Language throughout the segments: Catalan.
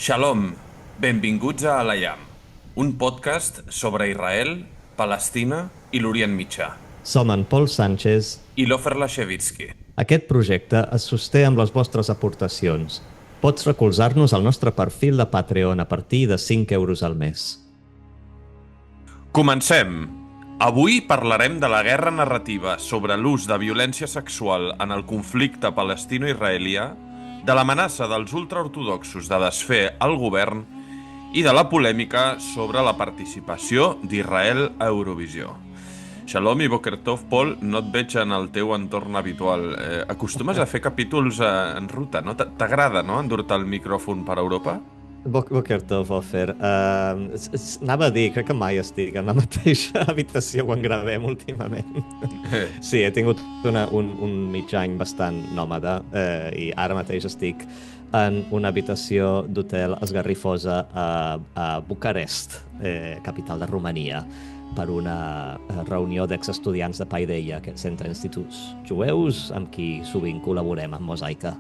Shalom, benvinguts a Alayam, un podcast sobre Israel, Palestina i l'Orient Mitjà. Som en Pol Sánchez. I l'Ofer Lashevitsky. Aquest projecte es sosté amb les vostres aportacions. Pots recolzar-nos al nostre perfil de Patreon a partir de 5 euros al mes. Comencem! Avui parlarem de la guerra narrativa sobre l'ús de violència sexual en el conflicte palestino-israelià, de l'amenaça dels ultraortodoxos de desfer el govern i de la polèmica sobre la participació d'Israel a Eurovisió. Shalom i Boker Tov, Pol, no et veig en el teu entorn habitual. Acostumes a fer capítols en ruta, no? T'agrada, no?, endur-te el micròfon per Europa? Boker Tov, Ofer. Anava a dir, crec que mai estic en la mateixa habitació quan gravem últimament. Sí, he tingut un mig any bastant nòmada i ara mateix estic en una habitació d'hotel esgarrifosa a Bucarest, capital de Romania, per una reunió d'exestudiants de Paideia, aquest centre d'instituts jueus amb qui sovint col·laborem amb Mosaica.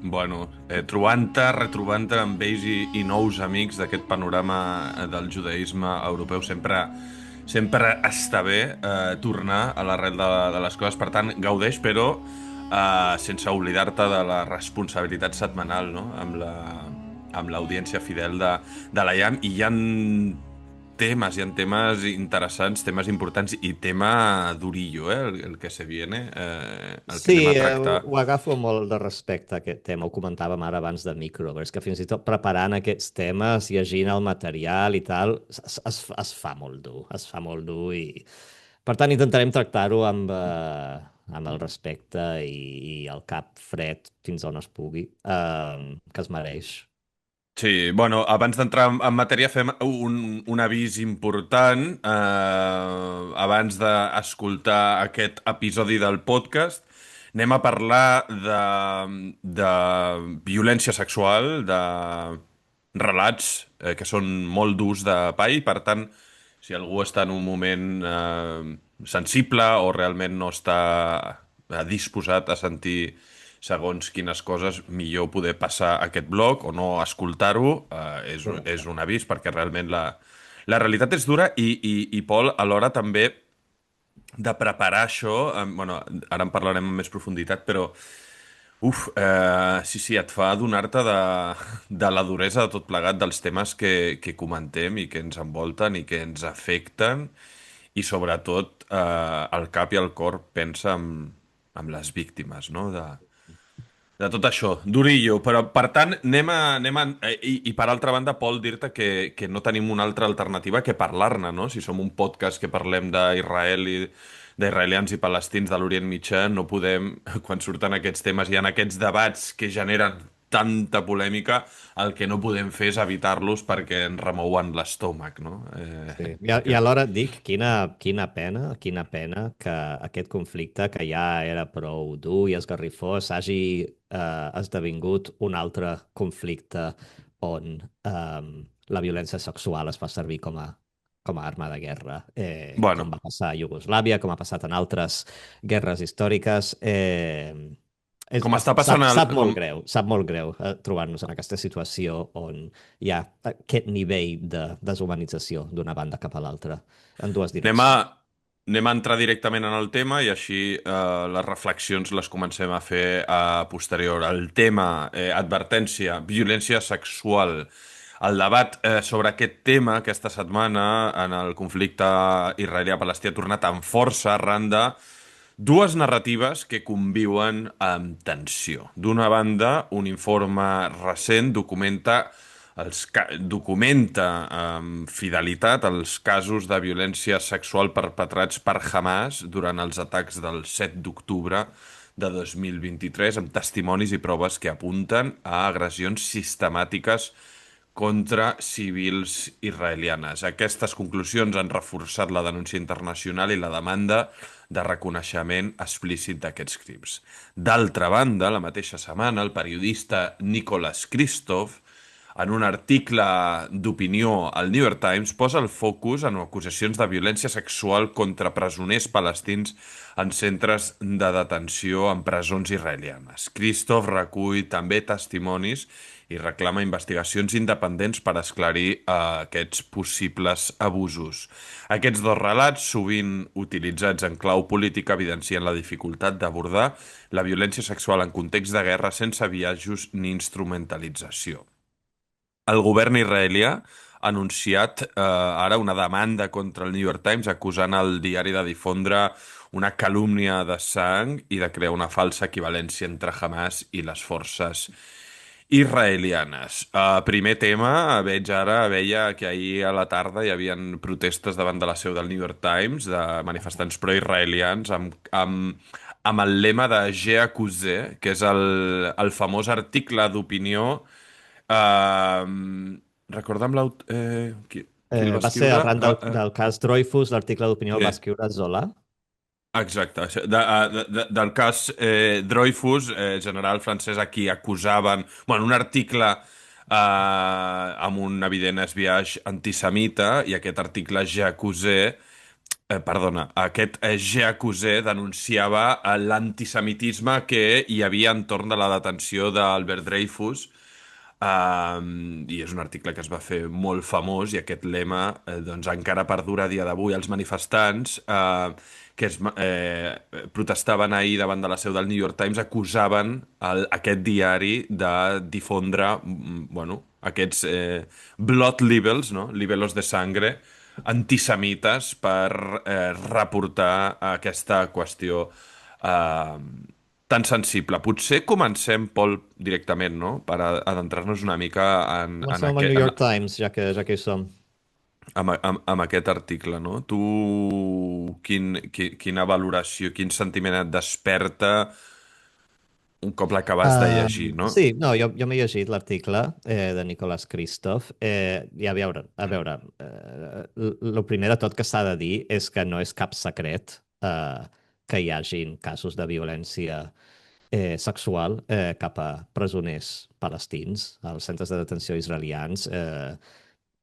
Bueno, trobant-te, retrobant-te amb vells i nous amics d'aquest panorama del judaïsme europeu sempre està bé tornar a l'arrel de les coses. Per tant, gaudeix, però sense oblidar-te de la responsabilitat setmanal, no?, amb l'audiència fidel de la IAM. I hi ha temes interessants, temes importants i tema durillo, el que se viene, el que anem a tractar. Ho agafo amb molt de respecte, aquest tema. Ho comentàvem ara abans de micro, però és que fins i tot preparant aquests temes, llegint el material i tal, es fa molt dur, es fa molt dur i... Per tant, intentarem tractar-ho amb el respecte i el cap fred fins on es pugui, que es mereix. Sí, bueno, abans d'entrar en matèria fem un avís important. Abans d'escoltar aquest episodi del podcast, anem a parlar de violència sexual, de relats que són molt durs de pa i, per tant, si algú està en un moment sensible o realment no està disposat a sentir segons quines coses, millor poder passar aquest bloc o no escoltar-ho. És un avís, perquè realment la realitat és dura i Pol, alhora també de preparar això, bueno, ara en parlarem amb més profunditat, però sí, et fa adonar-te de la duresa de tot plegat dels temes que comentem i que ens envolten i que ens afecten, i sobretot el cap i el cor pensa en les víctimes, no?, de tot això, durillo. Però, per tant, i per altra banda, Pol, dir-te que no tenim una altra alternativa que parlar-ne, no? Si som un podcast que parlem d'Israel i d'israelians i palestins de l'Orient Mitjà, no podem, quan surten aquests temes i en aquests debats que generen tanta polèmica, el que no podem fer és evitar-los perquè ens remouen l'estómac, no? Sí. I Perquè... alhora dic, quina pena que aquest conflicte, que ja era prou dur i esgarrifós, hagi esdevingut un altre conflicte on la violència sexual es fa servir com a arma de guerra, com Bueno, va passar a Iugoslàvia, com ha passat en altres guerres històriques. com està passant Sap molt greu trobar-nos en aquesta situació on hi ha aquest nivell de deshumanització d'una banda cap a l'altra, en dues Anem a, direccions. anem a entrar directament en el tema i així les reflexions les comencem a fer a posterior. El tema, advertència, violència sexual. El debat sobre aquest tema aquesta setmana en el conflicte israelià-palestí ha tornat amb força arran de dues narratives que conviuen amb tensió. D'una banda, un informe recent documenta amb fidelitat els casos de violència sexual perpetrats per Hamas durant els atacs del 7 d'octubre de 2023, amb testimonis i proves que apunten a agressions sistemàtiques contra civils israelianes. Aquestes conclusions han reforçat la denúncia internacional i la demanda de reconeixement explícit d'aquests crims. D'altra banda, la mateixa setmana, el periodista Nicholas Kristof, en un article d'opinió al New York Times, posa el focus en acusacions de violència sexual contra presoners palestins en centres de detenció en presons israelianes. Kristof recull també testimonis i reclama investigacions independents per esclarir aquests possibles abusos. Aquests dos relats, sovint utilitzats en clau política, evidencien la dificultat d'abordar la violència sexual en context de guerra sense biaixos ni instrumentalització. El govern israelià ha anunciat ara una demanda contra el New York Times acusant el diari de difondre una calúmnia de sang i de crear una falsa equivalència entre Hamas i les forces israelianes. Primer tema, veia que ahir a la tarda hi havia protestes davant de la seu del New York Times de manifestants pro-israelians amb el lema de J'ai accusé, que és el famós article d'opinió. Recorda'm qui el va Va ser escriure? arran del cas Dreyfus, l'article d'opinió el va Sí, escriure Zola. exacte. Del cas Dreyfus, general francès a qui acusaven... Bueno, un article amb un evident esbiaix antisemita, i aquest article J'accusé, perdona, aquest J'accusé denunciava l'antisemitisme que hi havia entorn de la detenció d'Albert Dreyfus. I és un article que es va fer molt famós, i aquest lema doncs encara perdura a dia d'avui. Els manifestants protestaven ahir davant de la seu del New York Times acusaven aquest diari de difondre bueno, aquests blood libels, no? Libelos de sangre antisemites per reportar aquesta qüestió eh, tan sensible. Potser comencem, Pol, directament, no? Per adentrar-nos una mica Comencem amb el New York Times, ja que hi som. amb aquest article, no? Tu, quina valoració, quin sentiment et desperta un cop l'acabes de llegir, no? Sí, no, jo m'he llegit l'article de Nicholas Kristof, i a veure, el primer de tot que s'ha de dir és que no és cap secret que hi hagin casos de violència sexual cap a presoners palestins als centres de detenció israelians.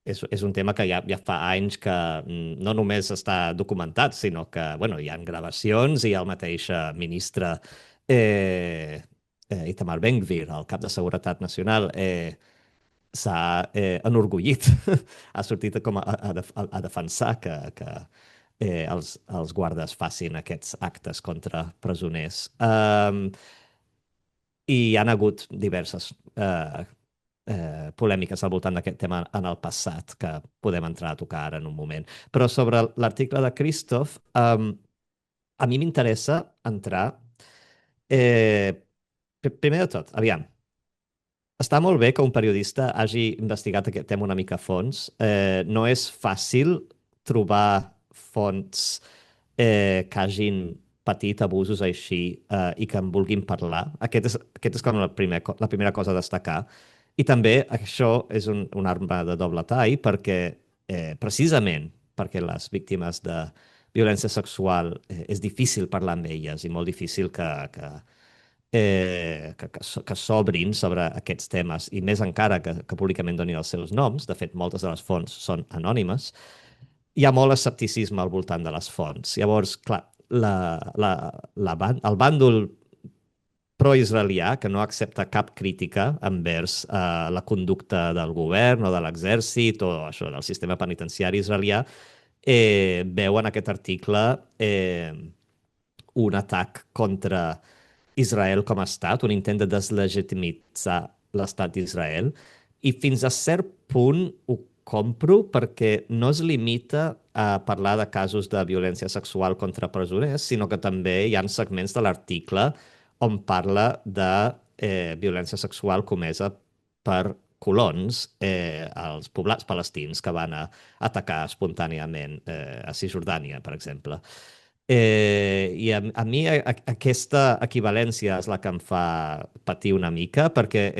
És un tema que ja fa anys que no només està documentat, sinó que bueno, hi ha gravacions i el mateix ministre Itamar Ben-Gvir, el cap de Seguretat Nacional, s'ha enorgullit, ha sortit a defensar que els guardes facin aquests actes contra presoners. I hi han hagut diverses polèmiques al voltant d'aquest tema en el passat, que podem entrar a tocar ara en un moment. Però sobre l'article de Christoph, a mi m'interessa entrar... Primer de tot, aviam, està molt bé que un periodista hagi investigat aquest tema una mica a fons. No és fàcil trobar fonts que hagin patit abusos així i que en vulguin parlar. Aquest és com la primera cosa a destacar. I també això és una arma de doble tall perquè precisament perquè les víctimes de violència sexual és difícil parlar amb elles i molt difícil que s'obrin sobre aquests temes, i més encara que públicament donin els seus noms. De fet, moltes de les fonts són anònimes. Hi ha molt escepticisme al voltant de les fonts. Llavors, clar, el bàndol pro-israelià, que no accepta cap crítica envers la conducta del govern o de l'exèrcit o això del sistema penitenciari israelià, veu en aquest article un atac contra Israel com a estat, un intent de deslegitimitzar l'estat d'Israel, i fins a cert punt ho compro perquè no es limita a parlar de casos de violència sexual contra presoners, sinó que també hi ha segments de l'article on parla de violència sexual comesa per colons als poblats palestins que van atacar espontàniament a Cisjordània, per exemple. I a mi aquesta equivalència és la que em fa patir una mica, perquè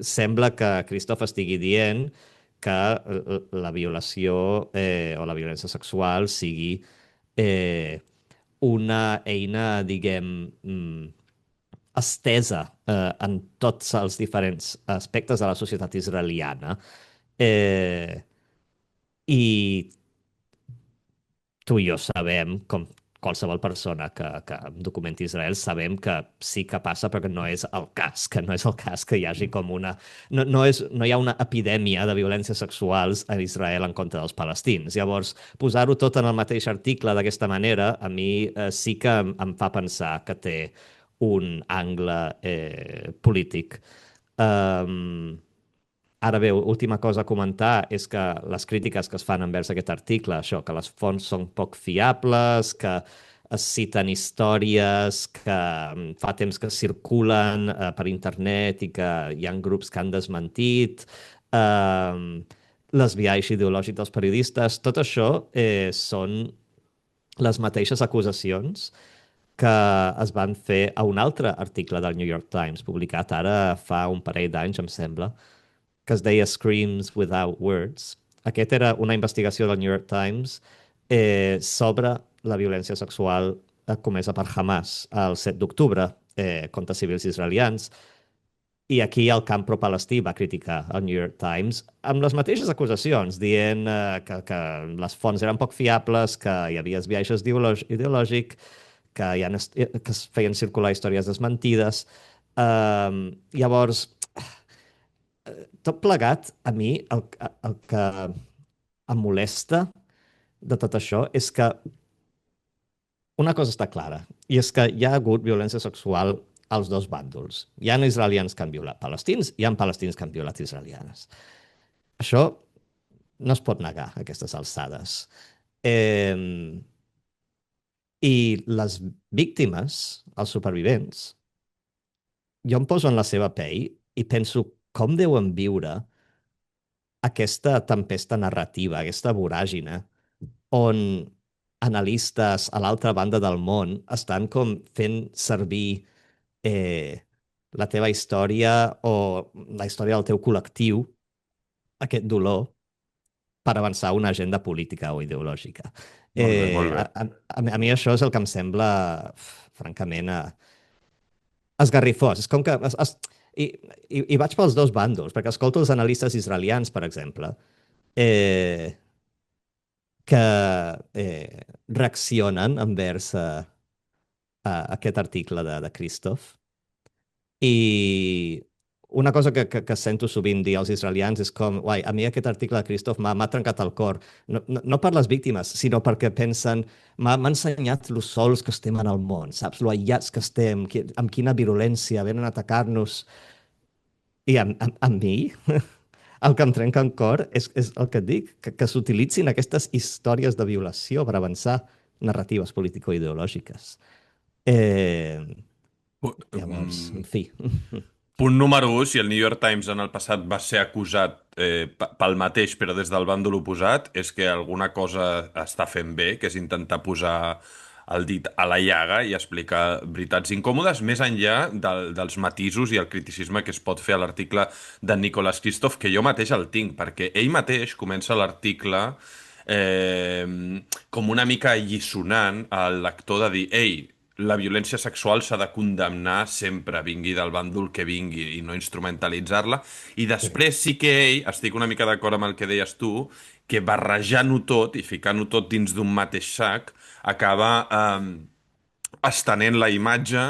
sembla que Christoph estigui dient que la violació o la violència sexual sigui una eina, diguem, estesa en tots els diferents aspectes de la societat israeliana. I tu i jo sabem, com qualsevol persona que documenti Israel sabem que sí que passa, però que no és el cas, que no és el cas que hi hagi com una... No hi ha una epidèmia de violències sexuals a Israel en contra dels palestins. Llavors, posar-ho tot en el mateix article d'aquesta manera, a mi sí que em fa pensar que té un angle polític. Um, Ara bé, última cosa a comentar és que les crítiques que es fan envers aquest article, això, que les fonts són poc fiables, que es citen històries que fa temps que circulen per internet i que hi ha grups que han desmentit, les biaix ideològics dels periodistes, tot això són les mateixes acusacions que es van fer a un altre article del New York Times, publicat ara fa un parell d'anys, em sembla, que es deia Screams Without Words. Aquest era una investigació del New York Times sobre la violència sexual comesa per Hamas el 7 d'octubre contra civils israelians. I aquí el camp pro-palestí va criticar el New York Times amb les mateixes acusacions, dient que les fonts eren poc fiables, que hi havia esbiaixes ideològic, que es feien circular històries desmentides. Llavors, tot plegat, a mi el que em molesta de tot això és que una cosa està clara, i és que hi ha hagut violència sexual als dos bàndols. Hi ha israelians que han violat palestins, hi ha palestins que han violat israelianes. Això no es pot negar, a aquestes alçades. Eh, I les víctimes, els supervivents, jo em poso en la seva pell i penso com deuen viure aquesta tempesta narrativa, aquesta voràgina, on analistes a l'altra banda del món estan com fent servir la teva història o la història del teu col·lectiu, aquest dolor, per avançar una agenda política o ideològica. Molt bé, molt bé. A mi això és el que em sembla, francament, esgarrifós. És com que... I vaig pels dos bàndols, perquè escolto els analistes israelians, per exemple, que reaccionen envers a aquest article de Christoph. I una cosa que sento sovint dir als israelians és com, uai, a mi aquest article de Christoph m'ha trencat el cor. No per les víctimes, sinó perquè pensen, m'ha ensenyat lo sols que estem en el món, saps? Lo aïllats que estem, amb quina virulència venen a atacar-nos. I a mi, el que em trenca el cor és el que et dic, que s'utilitzin aquestes històries de violació per avançar narratives político-ideològiques. Llavors, en fi. Punt número 1, si el New York Times en el passat va ser acusat pel mateix, però des del bàndol oposat, és que alguna cosa està fent bé, que és intentar posar el dit a la llaga i explicar veritats incòmodes, més enllà dels matisos i el criticisme que es pot fer a l'article de Nicholas Kristof, que jo mateix el tinc, perquè ell mateix comença l'article com una mica alliçonant al lector de dir, ei, la violència sexual s'ha de condemnar sempre, vingui del bàndol que vingui, i no instrumentalitzar-la. I després sí que ell, estic una mica d'acord amb el que deies tu, que barrejant-ho tot i ficant-ho tot dins d'un mateix sac, acaba estenent la imatge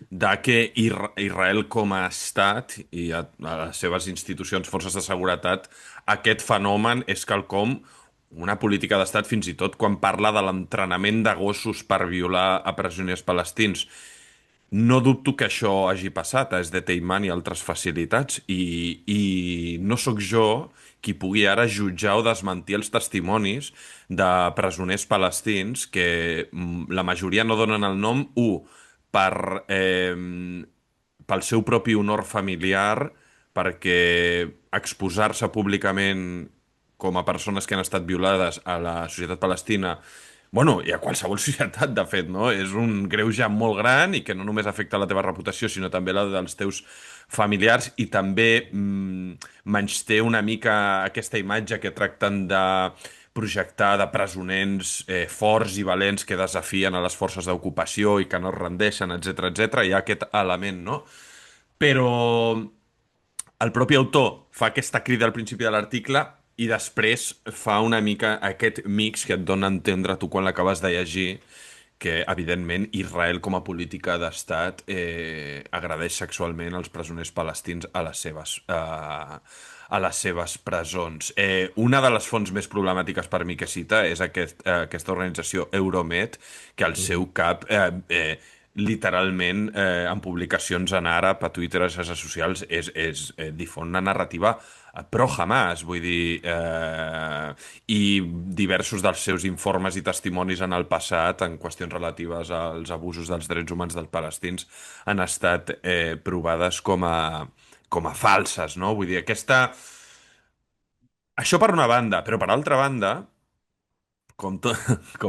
de que Israel com a estat i a les seves institucions, forces de seguretat, aquest fenomen és quelcom, una política d'estat fins i tot quan parla de l'entrenament de gossos per violar a presoners palestins. No dubto que això hagi passat a Sde Teiman i altres facilitats i no sóc jo qui pugui ara jutjar o desmentir els testimonis de presoners palestins que la majoria no donen el nom, pel seu propi honor familiar, perquè exposar-se públicament com a persones que han estat violades a la societat palestina, bueno, i a qualsevol societat, de fet, no? És un greuge molt gran i que no només afecta la teva reputació, sinó també la dels teus familiars i també menysté una mica aquesta imatge que tracten de projectar de presoners forts i valents que desafien a les forces d'ocupació i que no es rendeixen, etc etc. Hi ha aquest element, no? Però el propi autor fa aquesta crida al principi de l'article i després fa una mica aquest mix que et dona a entendre tu quan l'acabes de llegir, que, evidentment, Israel com a política d'estat agredeix sexualment els presoners palestins a les seves presons. Una de les fonts més problemàtiques per mi que cita és aquesta organització Euromed, que al seu cap literalment en publicacions en àrab, a Twitter, a les xarxes socials, difon una narrativa pro-Hamas, vull dir, i diversos dels seus informes i testimonis en el passat en qüestions relatives als abusos dels drets humans dels palestins han estat provades com a falses, no? Vull dir, això per una banda, però per altra banda, com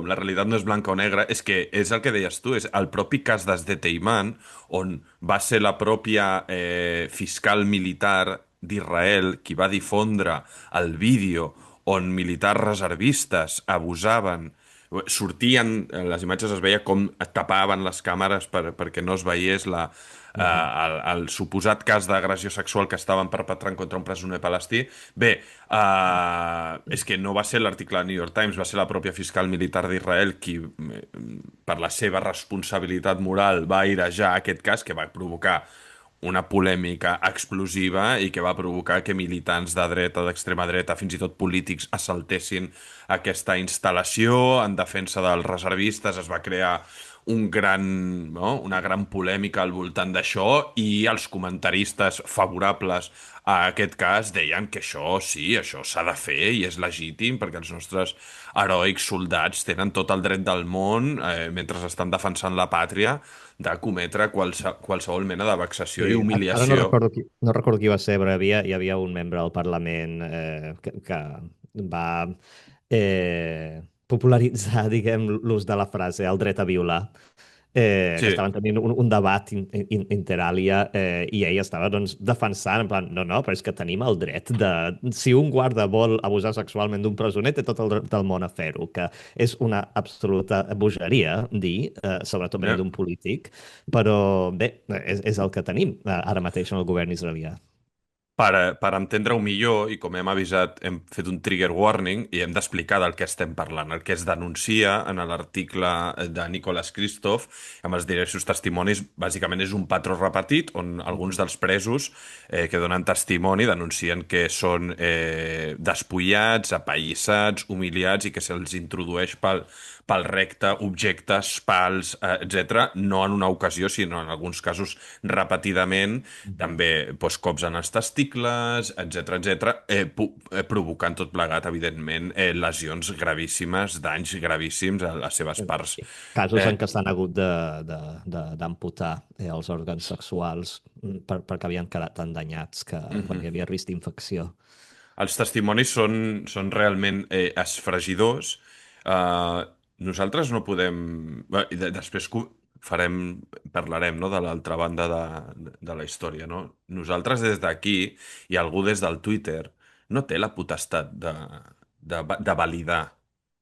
la realitat no és blanca o negra, és que és el que deies tu, és el propi cas d'Esde-Teiman, on va ser la pròpia fiscal militar d'Israel qui va difondre el vídeo on militars reservistes abusaven, sortien, les imatges es veia com tapaven les càmeres perquè no es veiés el suposat cas d'agressió sexual que estaven perpetrant contra un presoner palestí. Bé, és que no va ser l'article del New York Times, va ser la pròpia fiscal militar d'Israel qui, per la seva responsabilitat moral, va airejar aquest cas que va provocar una polèmica explosiva i que va provocar que militants de dreta, d'extrema dreta, fins i tot polítics, assaltessin aquesta instal·lació en defensa dels reservistes. Es va crear una gran polèmica al voltant d'això i els comentaristes favorables a aquest cas deien que això sí, això s'ha de fer i és legítim perquè els nostres heroics soldats tenen tot el dret del món, mentre estan defensant la pàtria, de cometre qualsevol mena de vexació i Sí, ara no humiliació. recordo no recordo qui va ser, però hi havia un membre del Parlament que va popularitzar, diguem, l'ús de la frase el dret a violar, que Sí. estaven tenint un debat inter alia, i ell estava doncs, defensant, en plan, no, però és que tenim el dret de... Si un guarda vol abusar sexualment d'un presoner, té tot el dret del món a fer-ho, que és una absoluta bogeria dir, sobretot venint Ja. d'un polític, però bé, és el que tenim ara mateix en el govern israelià. Per entendre-ho millor, i com hem avisat, hem fet un trigger warning i hem d'explicar del que estem parlant. El que es denuncia en l'article de Nicholas Kristof, amb els diversos testimonis, bàsicament és un patró repetit on alguns dels presos que donen testimoni denuncien que són despullats, apallissats, humiliats i que se'ls introdueix pel recte objectes, pals, etc., no en una ocasió, sinó en alguns casos repetidament, també doncs, cops en els testicles, etc, provocant tot plegat, evidentment, lesions gravíssimes, danys gravíssims a les seves parts. Sí. Casos Eh, en què s'han hagut d'amputar els òrgans sexuals perquè havien quedat tan danyats que bueno, hi havia risc d'infecció. els testimonis són realment esfregidors. Uh, Nosaltres no podem... Bé, i després parlarem, no, de l'altra banda de la història, no? Nosaltres des d'aquí i algú des del Twitter no té la potestat de validar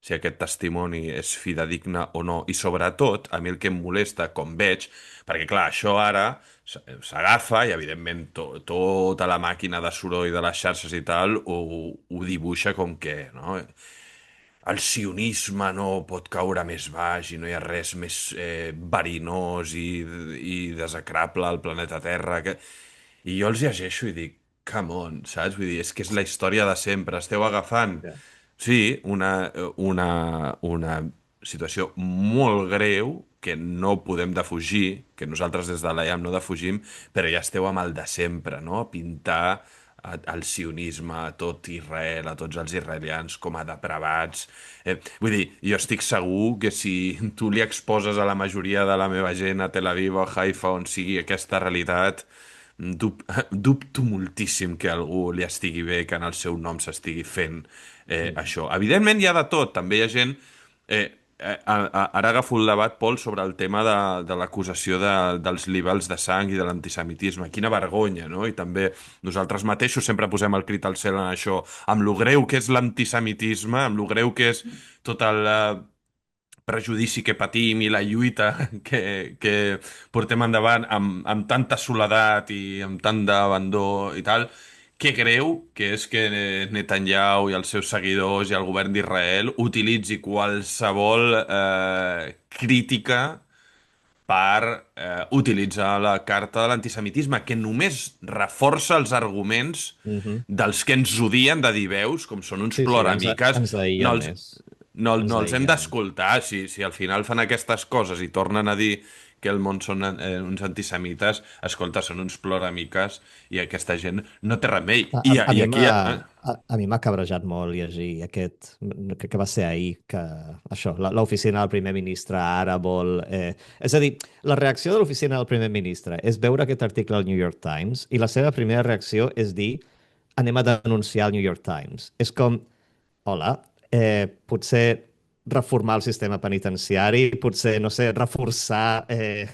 si aquest testimoni és fidedigne o no. I sobretot, a mi el que em molesta, com veig, perquè clar, això ara s'agafa i evidentment tota la màquina de soroll de les xarxes i tal ho dibuixa com que, no? El sionisme no pot caure més baix i no hi ha res més verinós i desacrable al planeta Terra. I jo els llegeixo i dic, come on, saps? Vull dir, és que és la història de sempre. Esteu agafant, Ja. sí, una situació molt greu que no podem defugir, que nosaltres des de l'EAM no defugim, però ja esteu amb el de sempre, no? Pintar al sionisme, a tot Israel, a tots els israelians com a depravats. Vull dir, jo estic segur que si tu li exposes a la majoria de la meva gent a Tel Aviv o a Haifa, on sigui aquesta realitat, dubto moltíssim que a algú li estigui bé que en el seu nom s'estigui fent això. Evidentment hi ha de tot, també hi ha gent... Ara agafo el debat, Pol, sobre el tema de l'acusació dels libels de sang i de l'antisemitisme. Quina vergonya, no? I també nosaltres mateixos sempre posem el crit al cel en això, amb lo greu que és l'antisemitisme, amb lo greu que és tot el prejudici que patim i la lluita que portem endavant amb tanta soledat i amb tant d'abandó i tal, que greu que és que Netanyahu i els seus seguidors i el govern d'Israel utilitzi qualsevol crítica per utilitzar la carta de l'antisemitisme, que només reforça els arguments Mhm. dels que ens odien de dir veus, com són uns Sí, sí, ploramiques, ens aïlla no els, més. Ens no els hem aïlla més. d'escoltar. Si al final fan aquestes coses i tornen a dir que el món són uns antisemites, escolta, són uns ploramiques i aquesta gent no té remei. A I mi aquí... a mi m'ha cabrejat molt llegir aquest, crec que va ser ahir, que això, l'oficina del primer ministre ara vol... És a dir, la reacció de l'oficina del primer ministre és veure aquest article al New York Times i la seva primera reacció és dir anem a denunciar el New York Times. És com, hola, potser reformar el sistema penitenciari, potser, no sé, reforçar el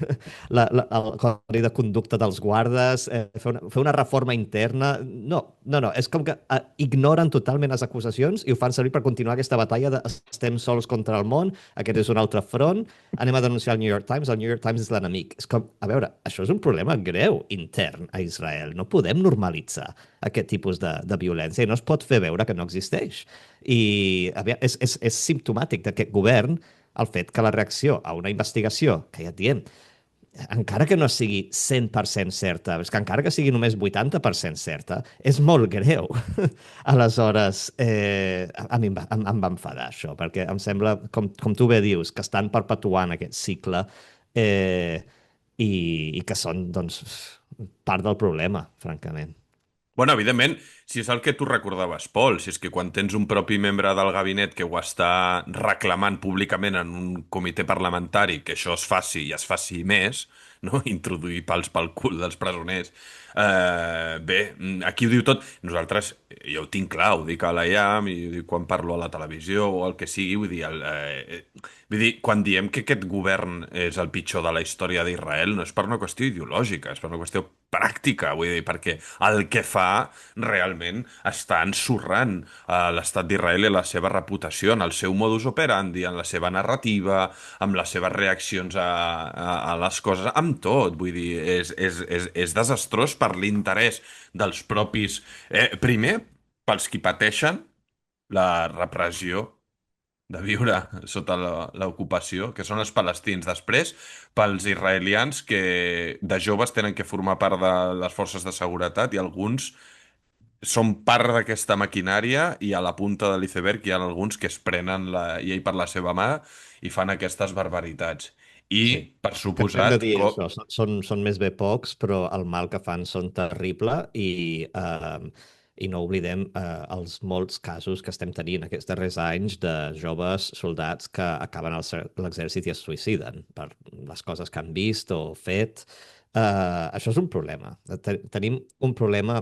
codi de conducta dels guardes, fer una reforma interna. No, és com que ignoren totalment les acusacions i ho fan servir per continuar aquesta batalla de estem sols contra el món, aquest és un altre front, anem a denunciar el New York Times, el New York Times és l'enemic. És com, a veure, això és un problema greu intern a Israel. No podem normalitzar aquest tipus de violència i no es pot fer veure que no existeix. I és simptomàtic d'aquest govern el fet que la reacció a una investigació, que ja et diem, encara que no sigui 100% certa, és que encara que sigui només 80% certa, és molt greu. Aleshores, a mi em va enfadar això, perquè em sembla, com tu bé dius, que estan perpetuant aquest cicle eh, i que són, doncs, part del problema, francament. Bueno, evidentment, si és el que tu recordaves, Pol, si és que quan tens un propi membre del gabinet que ho està reclamant públicament en un comitè parlamentari que això es faci i es faci més, no? Introduir pals pel cul dels presoners. Bé, aquí ho diu tot. Nosaltres, jo ho tinc clar, ho dic a l'IAM i ho dic quan parlo a la televisió o el que sigui, vull dir, quan diem que aquest govern és el pitjor de la història d'Israel, no és per una qüestió ideològica, és per una qüestió pràctica, vull dir, perquè el que fa realment està ensorrant l'estat d'Israel i la seva reputació en el seu modus operandi, en la seva narrativa, amb les seves reaccions a les coses, amb tot, vull dir, és desastrós per l'interès dels propis... primer, pels qui pateixen la repressió de viure sota l'ocupació, que són els palestins. Després, pels israelians que de joves tenen que formar part de les forces de seguretat i alguns són part d'aquesta maquinària i a la punta de l'iceberg hi ha alguns que es prenen la llei per la seva mà i fan aquestes barbaritats. I, Sí. per Que hem de suposat, dir això, són més bé pocs, però el mal que fan són terrible i no oblidem els molts casos que estem tenint aquests darrers anys de joves soldats que acaben l'exèrcit i es suïciden per les coses que han vist o fet. Això és un problema. Tenim un problema...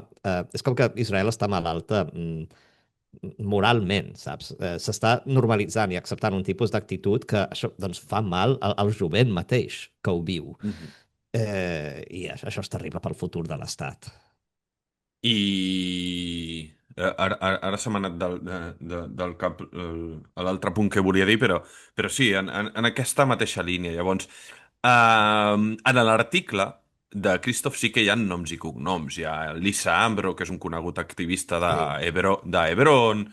és com que Israel està malalta moralment, saps? S'està normalitzant i acceptant un tipus d'actitud que això doncs, fa mal al jovent mateix que ho viu. mhm. I això és terrible pel futur de l'Estat. I ara se m'ha anat del cap a l'altre punt que volia dir, però sí, en aquesta mateixa línia. Llavors, en l'article de Christoph sí que hi ha noms i cognoms. Hi ha Lisa Ambro, que és un conegut activista Sí. d'Hebron,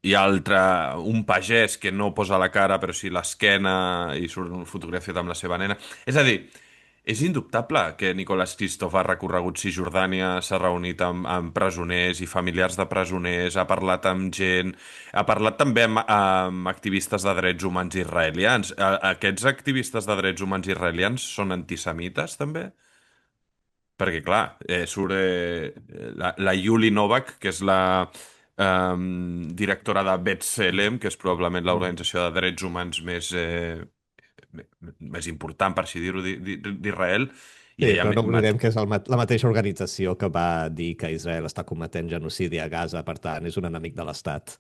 hi ha un pagès que no posa la cara però sí l'esquena i surt fotografiat amb la seva nena. És a dir, és indubtable que Nicolás Kristof ha recorregut Cisjordània, s'ha reunit amb presoners i familiars de presoners, ha parlat amb gent, ha parlat també amb activistes de drets humans israelians. Aquests activistes de drets humans israelians són antisemites, també? Perquè, clar, surt la Yuli Novak, que és la directora de B'Tselem, que és probablement Mm. l'organització de drets humans més important, per així dir-ho, d'Israel, i Sí, ella però no oblidem que és la mateixa organització que va dir que Israel està cometent genocidi a Gaza, per tant, és un enemic de l'Estat.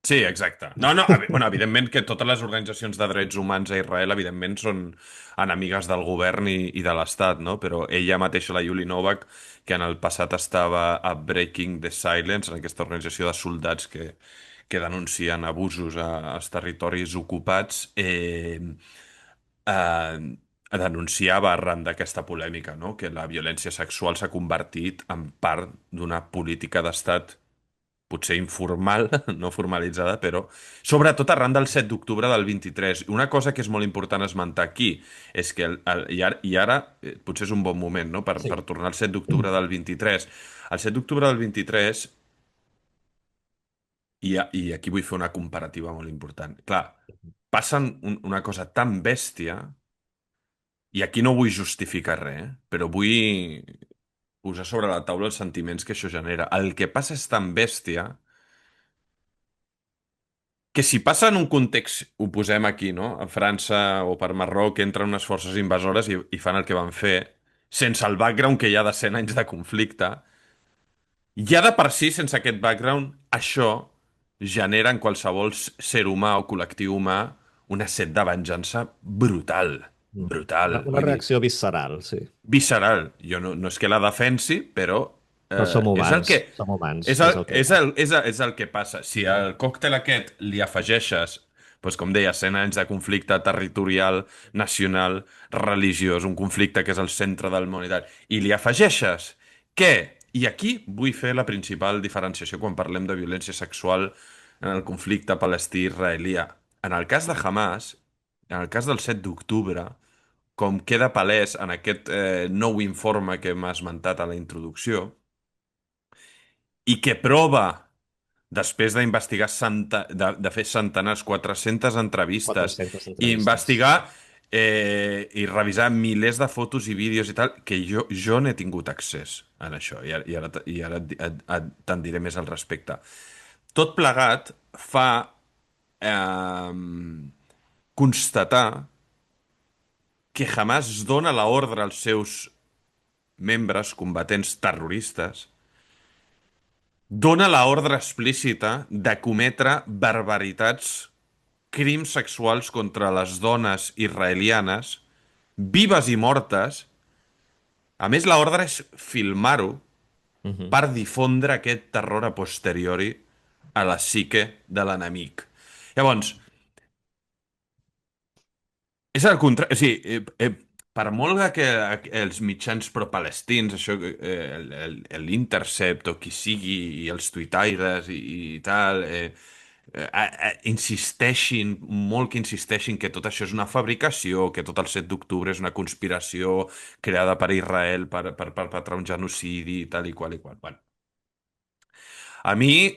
Sí, exacte. No, bueno, evidentment que totes les organitzacions de drets humans a Israel, evidentment, són enemigues del govern i de l'Estat, no? Però ella mateixa, la Yuli Novak, que en el passat estava a Breaking the Silence, en aquesta organització de soldats que denuncien abusos als territoris ocupats, eh, denunciava arran d'aquesta polèmica, no? Que la violència sexual s'ha convertit en part d'una política d'estat potser informal, no formalitzada, però sobretot arran del 7 d'octubre del 23. Una cosa que és molt important esmentar aquí és que, i ara potser és un bon moment, no?, per Sí. tornar al 7 d'octubre del 23. El 7 d'octubre del 23, i aquí vull fer una comparativa molt important. Clar, passen una cosa tan bèstia, i aquí no vull justificar res, però vull posar sobre la taula els sentiments que això genera. El que passa és tan bèstia que si passa en un context, ho posem aquí, no? A França o per Marroc entren unes forces invasores i fan el que van fer, sense el background que hi ha de 100 anys de conflicte, ja de per si, sense aquest background, això genera en qualsevol ser humà o col·lectiu humà una set de venjança brutal. Mhm. Brutal. Una Vull dir, reacció visceral, sí. visceral. Jo no és que la defensi, però Però som és humans, el, és el que hi és ha. el, és el, és el que passa. Si al còctel aquest li afegeixes, doncs com deia, 100 anys de conflicte territorial, nacional, religiós, un conflicte que és el centre del món i tal, i li afegeixes que, i aquí vull fer la principal diferenciació quan parlem de violència sexual en el conflicte palestí-israelià. En el cas de Hamas, en el cas del 7 d'octubre, com queda palès en aquest nou informe que hem esmentat a la introducció, i que prova, després d'investigar, de fer centenars, 400 entrevistes, 400 i entrevistes. investigar i revisar milers de fotos i vídeos i tal, que jo n'he tingut accés en això, i ara te'n diré més al respecte. Tot plegat fa eh, constatar que Hamas dona la ordre als seus membres combatents terroristes, dona la ordre explícita de cometre barbaritats, crims sexuals contra les dones israelianes, vives i mortes. A més, la ordre és filmar-ho Mhm. per difondre aquest terror a posteriori a la psique de l'enemic. Llavors, és el contrari, o sigui, per molt que els mitjans pro-palestins, això, l'Intercept o qui sigui, i els tuitaires i tal, insisteixin, molt que insisteixin que tot això és una fabricació, que tot el 7 d'octubre és una conspiració creada per Israel per perpetrar un genocidi i tal i qual i qual. Bueno, a mi,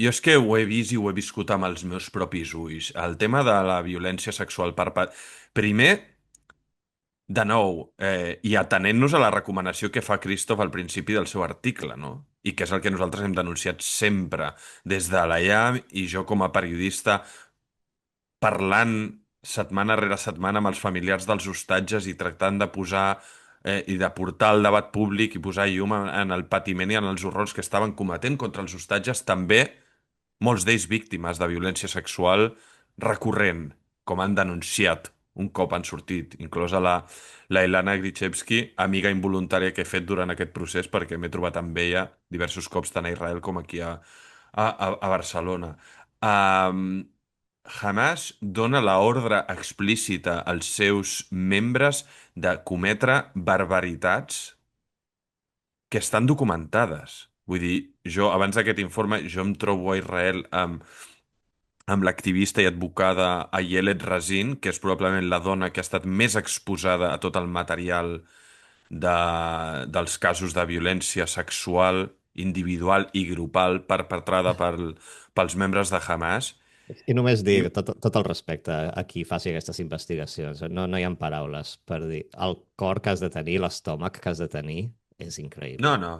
jo és que ho he vist i ho he viscut amb els meus propis ulls. El tema de la violència sexual primer, de nou, i atenent-nos a la recomanació que fa Christoph al principi del seu article, no? I que és el que nosaltres hem denunciat sempre des de la IAM, i jo com a periodista parlant setmana rere setmana amb els familiars dels hostatges i tractant de posar i de portar al debat públic i posar llum en el patiment i en els horrors que estaven cometent contra els hostatges, també molts d'ells víctimes de violència sexual recurrent, com han denunciat un cop han sortit, inclosa la Ilana Grichevsky, amiga involuntària que he fet durant aquest procés perquè m'he trobat amb ella diversos cops tant a Israel com aquí a Barcelona. Um, Hamas dona la ordre explícita als seus membres de cometre barbaritats que estan documentades. Vull dir, jo, abans d'aquest informe, jo em trobo a Israel amb l'activista i advocada Ayelet Razin, que és probablement la dona que ha estat més exposada a tot el material dels casos de violència sexual individual i grupal perpetrada pels membres de Hamas. I només I, dir, tot el respecte a qui faci aquestes investigacions. No hi ha paraules per dir. El cor que has de tenir, l'estómac que has de tenir, és no, increïble. no.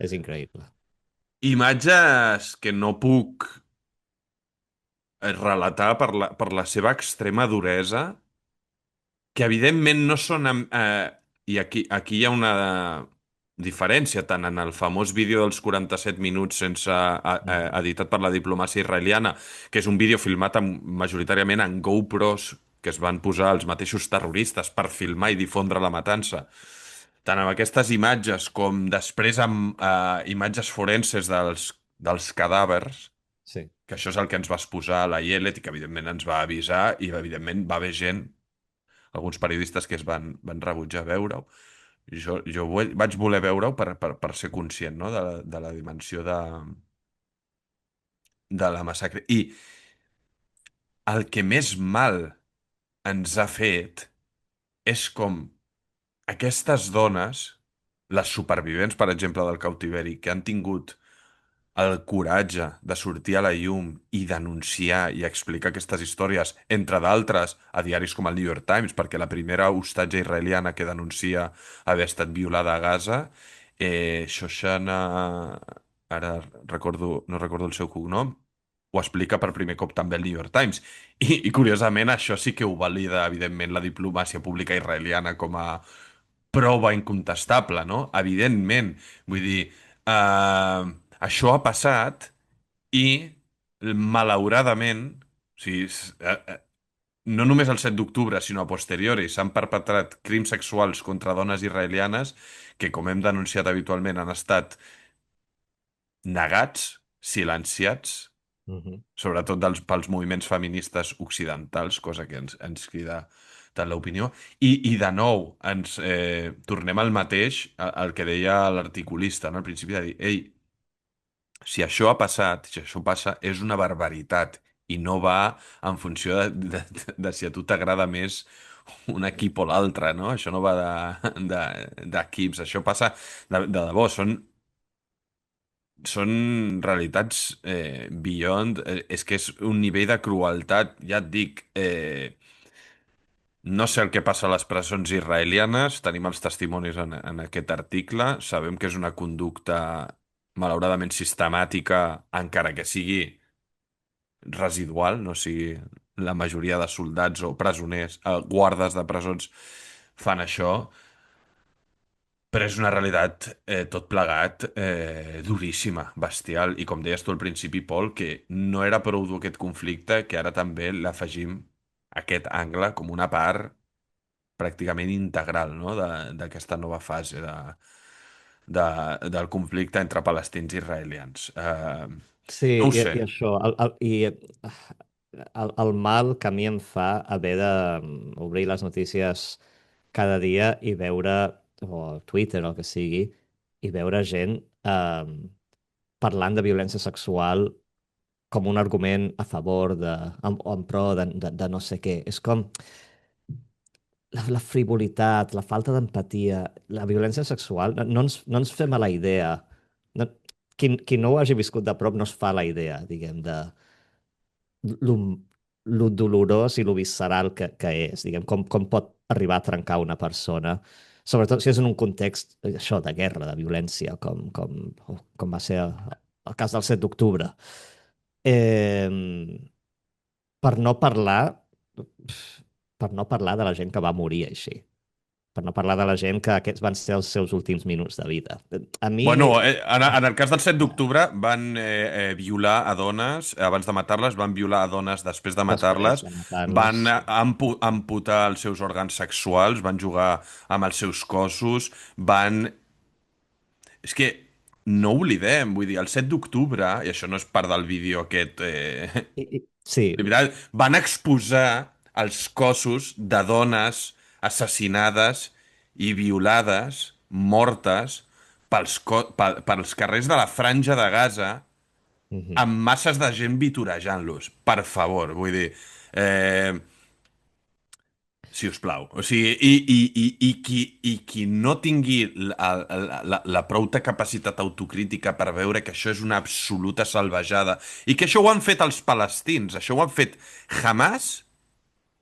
És increïble. Imatges que no puc relatar per la seva extrema duresa, que evidentment no són... i aquí hi ha una diferència, tant en el famós vídeo dels 47 minuts sense Mhm. editat per la diplomàcia israeliana, que és un vídeo filmat majoritàriament en GoPros que es van posar els mateixos terroristes per filmar i difondre la matança. Tant amb aquestes imatges com després amb imatges forenses dels cadàvers, Sí. que això és el que ens va exposar la Yelet i que evidentment ens va avisar, i evidentment va haver gent alguns periodistes que van rebutjar veure-ho. Jo vaig voler veure-ho per ser conscient, no? De la dimensió de la massacre. I el que més mal ens ha fet és com aquestes dones, les supervivents, per exemple, del cautiveri, que han tingut el coratge de sortir a la llum i denunciar i explicar aquestes històries, entre d'altres, a diaris com el New York Times, perquè la primera hostatge israeliana que denuncia haver estat violada a Gaza, Shoshana, ara no recordo el seu cognom, ho explica per primer cop també el New York Times. I curiosament, això sí que ho valida, evidentment, la diplomàcia pública israeliana com a prova incontestable, no? Evidentment. Vull dir, això ha passat i, malauradament, o sigui, no només el 7 d'octubre, sinó a posteriori, s'han perpetrat crims sexuals contra dones israelianes que, com hem denunciat habitualment, han estat negats, silenciats, Mhm. sobretot pels moviments feministes occidentals, cosa que ens crida tant l'opinió. I de nou, tornem al mateix, al que deia l'articulista, no? Al principi de dir, ei, si això ha passat, si això passa, és una barbaritat i no va en funció de si a tu t'agrada més un equip o l'altre, no? Això no va d'equips, això passa de debò, són realitats beyond, és que és un nivell de crueltat, ja et dic, no sé el que passa a les presons israelianes, tenim els testimonis en aquest article, sabem que és una conducta malauradament sistemàtica, encara que sigui residual, no sigui la majoria de soldats o presoners, guardes de presons fan això, però és una realitat tot plegat duríssima, bestial, i com deies tu al principi, Pol, que no era prou dur aquest conflicte, que ara també l'afegim aquest angle com una part pràcticament integral, no? D'aquesta nova fase del conflicte entre palestins i israelians. Sí, No ho sé. i això, el mal que a mi em fa haver de obrir les notícies cada dia i veure, o Twitter o el que sigui, i veure gent parlant de violència sexual com un argument a favor o en pro de no sé què. És com la frivolitat, la falta d'empatia, la violència sexual, no ens fem a la idea. No, qui no ho hagi viscut de prop no es fa la idea, diguem, de lo, lo dolorós i lo visceral que és, diguem, com pot arribar a trencar una persona, sobretot si és en un context, això, de guerra, de violència, com va ser el cas del 7 d'octubre. Eh, per no parlar, per no parlar de la gent que va morir així, per no parlar de la gent que aquests van ser els seus últims minuts de vida. A mi, Bueno, en el cas del 7 d'octubre van violar a dones, abans de matar-les, van violar a dones després de després matar-les, de matar-les, van sí. amputar els seus òrgans sexuals, van jugar amb els seus cossos, van... És que no oblidem, vull dir, el 7 d'octubre, i això no és part del vídeo aquest... Sí, de veritat, van exposar els cossos de dones assassinades i violades, mortes, pels carrers de la Franja de Gaza, mhm. amb masses de gent vitorejant-los. Per favor, vull dir... Eh, si us plau. O sigui, i qui no tingui la prouta capacitat autocrítica per veure que això és una absoluta salvajada i que això ho han fet els palestins, això ho han fet Hamas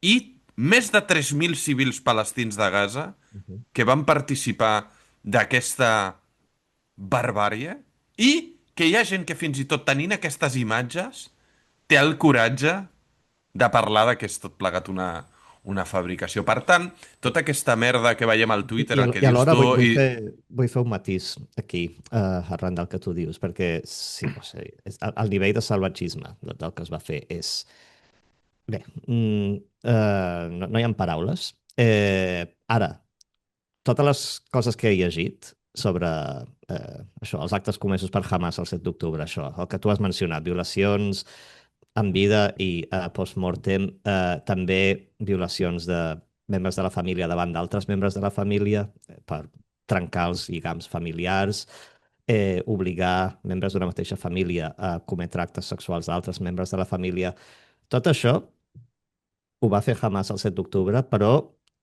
i més de 3.000 civils palestins de Gaza Mhm. que van participar d'aquesta barbàrie i que hi ha gent que fins i tot tenint aquestes imatges té el coratge de parlar de que és tot plegat una fabricació. Per tant, tota aquesta merda que veiem al Twitter, el que I dius alhora tu, i... vull fer un matís aquí, arran del que tu dius, perquè sí, o sigui, el nivell de salvatgisme del que es va fer és... Bé, no hi ha paraules. Ara, totes les coses que he llegit sobre això, els actes comesos per Hamas el 7 d'octubre, això, el que tu has mencionat, violacions en vida i post-mortem, també violacions membres de la família davant d'altres membres de la família per trencar els lligams familiars, obligar membres d'una mateixa família a cometre actes sexuals d'altres membres de la família. Tot això ho va fer Hamas el 7 d'octubre, però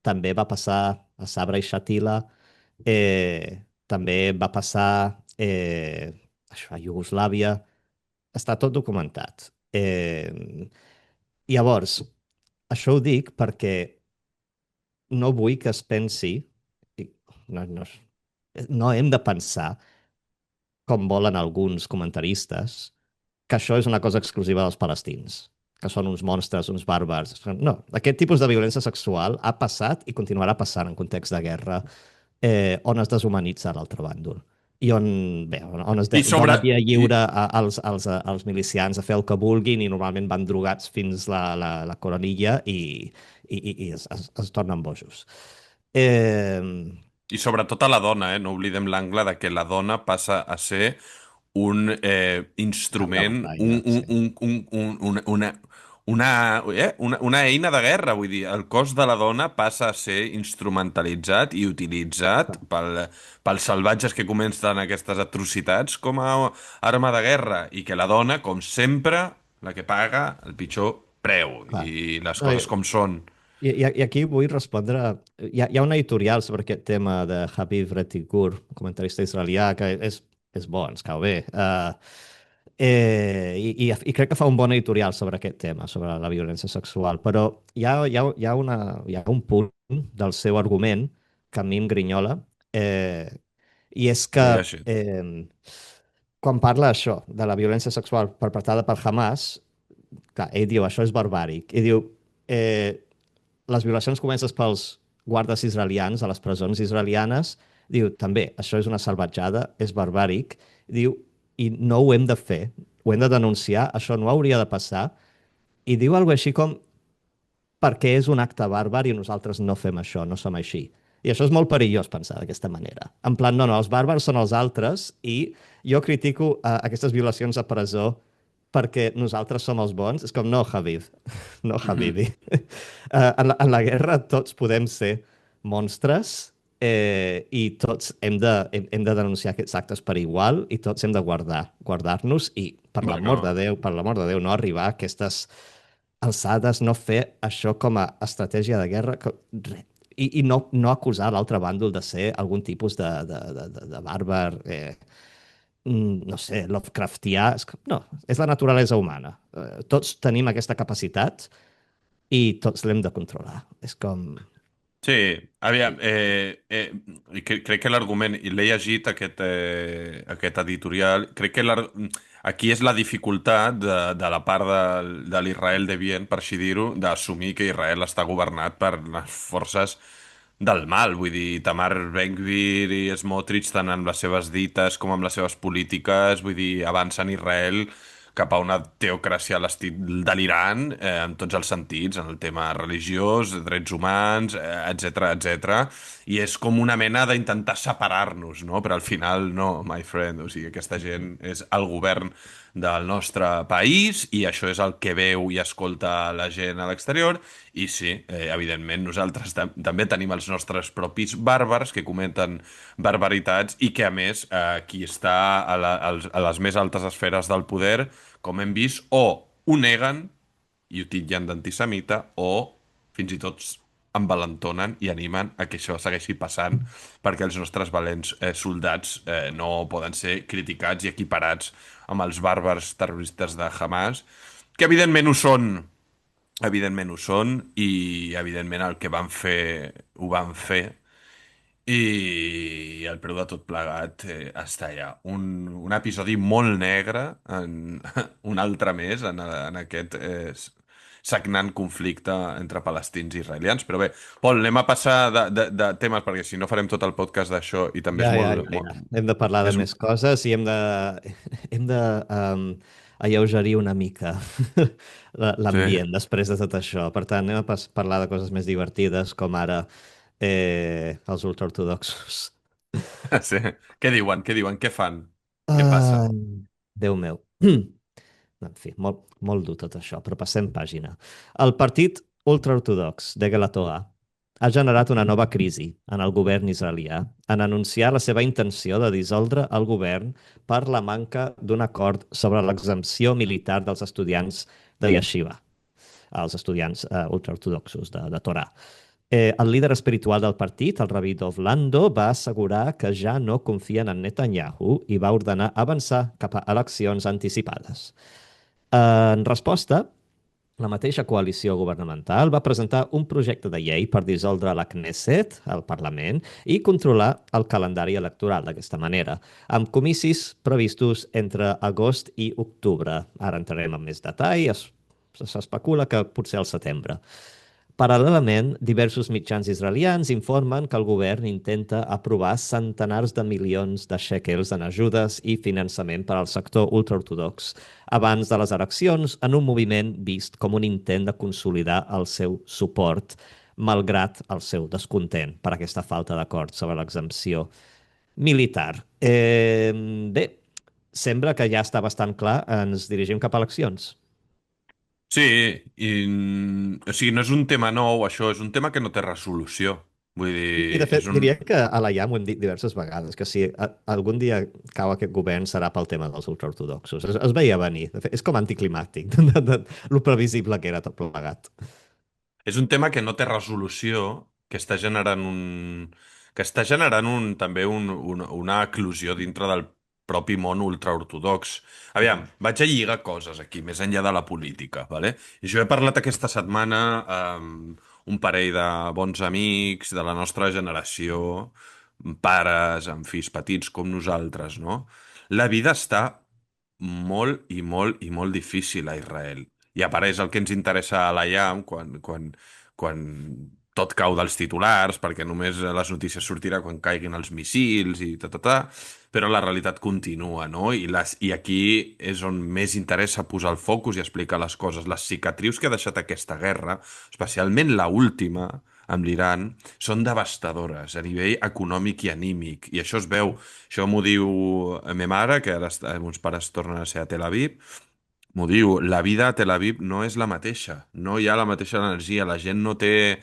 també va passar a Sabra i Shatila, també va passar això, a Iugoslàvia, està tot documentat. Llavors, això ho dic perquè no vull que es pensi, i no, no, no hem de pensar, com volen alguns comentaristes, que això és una cosa exclusiva dels palestins, que són uns monstres, uns bàrbars. No, aquest tipus de violència sexual ha passat i continuarà passant en context de guerra, on es deshumanitza l'altre bàndol i on, bé, on es I sobre... dona via lliure als milicians a fer el que vulguin i normalment van drogats fins la coronilla i es tornen bojos. Eh, I sobretot a la dona, no oblidem l'angle de que la dona passa a ser un Camp de instrument, batalla, sí. una eina de guerra. Vull dir, el cos de la dona passa a ser instrumentalitzat i utilitzat pels salvatges que comencen aquestes atrocitats com a arma de guerra i que la dona, com sempre, la que paga el pitjor preu Clar. i les No, coses com són. i aquí vull respondre... Hi ha un editorial sobre aquest tema de Habib Retikur, un comentarista israelià, que és bo, ens cau bé. I crec que fa un bon editorial sobre aquest tema, sobre la violència sexual, però hi ha un punt del seu argument que a mi em grinyola, i és que L'he llegit. quan parla això, de la violència sexual perpetrada per Hamas, clar, ell diu, això és barbàric. I diu, eh, les violacions comences pels guardes israelians a les presons israelianes. Diu, també, això és una salvatjada, és barbàric. Diu, i no ho hem de fer, ho hem de denunciar, això no hauria de passar. I diu alguna així com, perquè és un acte bàrbar i nosaltres no fem això, no som així. I això és molt perillós pensar d'aquesta manera. En plan, no, no, els bàrbars són els altres i jo critico aquestes violacions a presó perquè nosaltres som els bons. És com, no, Habib, no, Mhm. Habibi. En la guerra tots podem ser monstres, i tots hem de denunciar aquests actes per igual i tots hem de guardar-nos i, Bueno, per l'amor de Déu, no arribar a aquestes alçades, no fer això com a estratègia de guerra, i no acusar l'altre bàndol de ser algun tipus de bàrbar, no sé, Lovecraftià. No, és la naturalesa humana. Tots tenim aquesta capacitat i tots l'hem de controlar. És com... sí, aviam, Sí. crec que l'argument, i l'he llegit aquest editorial, crec que aquí és la dificultat de la part de l'Israel de Bien, per així dir-ho, d'assumir que Israel està governat per les forces del mal. Vull dir, Tamar Ben-Gvir i Smotrich, tant amb les seves dites com amb les seves polítiques, vull dir, avancen Israel cap a una teocràcia a l'estil de l'Iran, en tots els sentits, en el tema religiós, drets humans, etc etc. I és com una mena d'intentar separar-nos, no? Però al final no, my friend. O sigui, aquesta gent és el govern del nostre país i això és el que veu i escolta la gent a l'exterior. I sí, evidentment, nosaltres també tenim els nostres propis bàrbars que cometen barbaritats i que, a més, qui està a les més altes esferes del poder, com hem vist, o ho neguen i ho titllen d'antisemita o fins i tot envalentonen i animen a que això segueixi passant perquè els nostres valents soldats no poden ser criticats i equiparats amb els bàrbars terroristes de Hamas, que evidentment ho són, i evidentment el que van fer ho van fer, i el preu de tot plegat està allà. Un episodi molt negre, un altre més en aquest sagnant conflicte entre palestins i israelians. Però bé, Pol, anem a passar de temes, perquè si no farem tot el podcast d'això i també Ja, és ja, molt... ja, ja. Hem de parlar de és, més coses i hem de alleugerir una mica sí, l'ambient després de tot això. Per tant, anem a parlar de coses més divertides, com ara els ultraortodoxos. sí. Què diuen? Què diuen? Què fan? Què passa? Ai, Déu meu. En fi, molt dur tot això, però passem pàgina. El partit ultraortodox de Galatoa. ha generat una nova crisi en el govern israelià en anunciar la seva intenció de dissoldre el govern per la manca d'un acord sobre l'exempció militar dels estudiants de Yeshiva, els estudiants ultraortodoxos de Torà. El líder espiritual del partit, el rabí Dov Lando, va assegurar que ja no confien en Netanyahu i va ordenar avançar cap a eleccions anticipades. En resposta, la mateixa coalició governamental va presentar un projecte de llei per dissoldre la Knesset, el Parlament, i controlar el calendari electoral d'aquesta manera, amb comicis previstos entre agost i octubre. Ara entrarem en més detall, s'especula que potser al setembre. Paral·lelament, diversos mitjans israelians informen que el govern intenta aprovar centenars de milions de shekels en ajudes i finançament per al sector ultraortodox abans de les eleccions, en un moviment vist com un intent de consolidar el seu suport, malgrat el seu descontent per aquesta falta d'acord sobre l'exempció militar. Bé, sembla que ja està bastant clar, ens dirigim cap a eleccions. Sí, o sigui, no és un tema nou, això, és un tema que no té resolució. Vull I dir, de fet, diria que a la IAM ho hem dit diverses vegades, que si algun dia cau aquest govern serà pel tema dels ultraortodoxos. Es veia venir. De fet, és com anticlimàctic, lo previsible que era tot plegat. És un tema que no té resolució, que està generant també una eclosió dintre del propi món ultraortodox. Aviam, vaig a lligar coses aquí, més enllà de la política, vale? I jo he parlat aquesta setmana amb un parell de bons amics de la nostra generació, pares amb fills petits com nosaltres, no? La vida està molt i molt i molt difícil a Israel. I apareix el que ens interessa a la IAM quan tot cau dels titulars, perquè només les notícies sortirà quan caiguin els missils i però la realitat continua, no? I aquí és on més interessa posar el focus i explicar les coses. Les cicatrius que ha deixat aquesta guerra, especialment la última, amb l'Iran, són devastadores a nivell econòmic i anímic. I això es veu. Això m'ho diu a ma mare, que ara meus pares tornen a ser a Tel Aviv, m'ho diu, la vida a Tel Aviv no és la mateixa, no hi ha la mateixa energia, la gent no té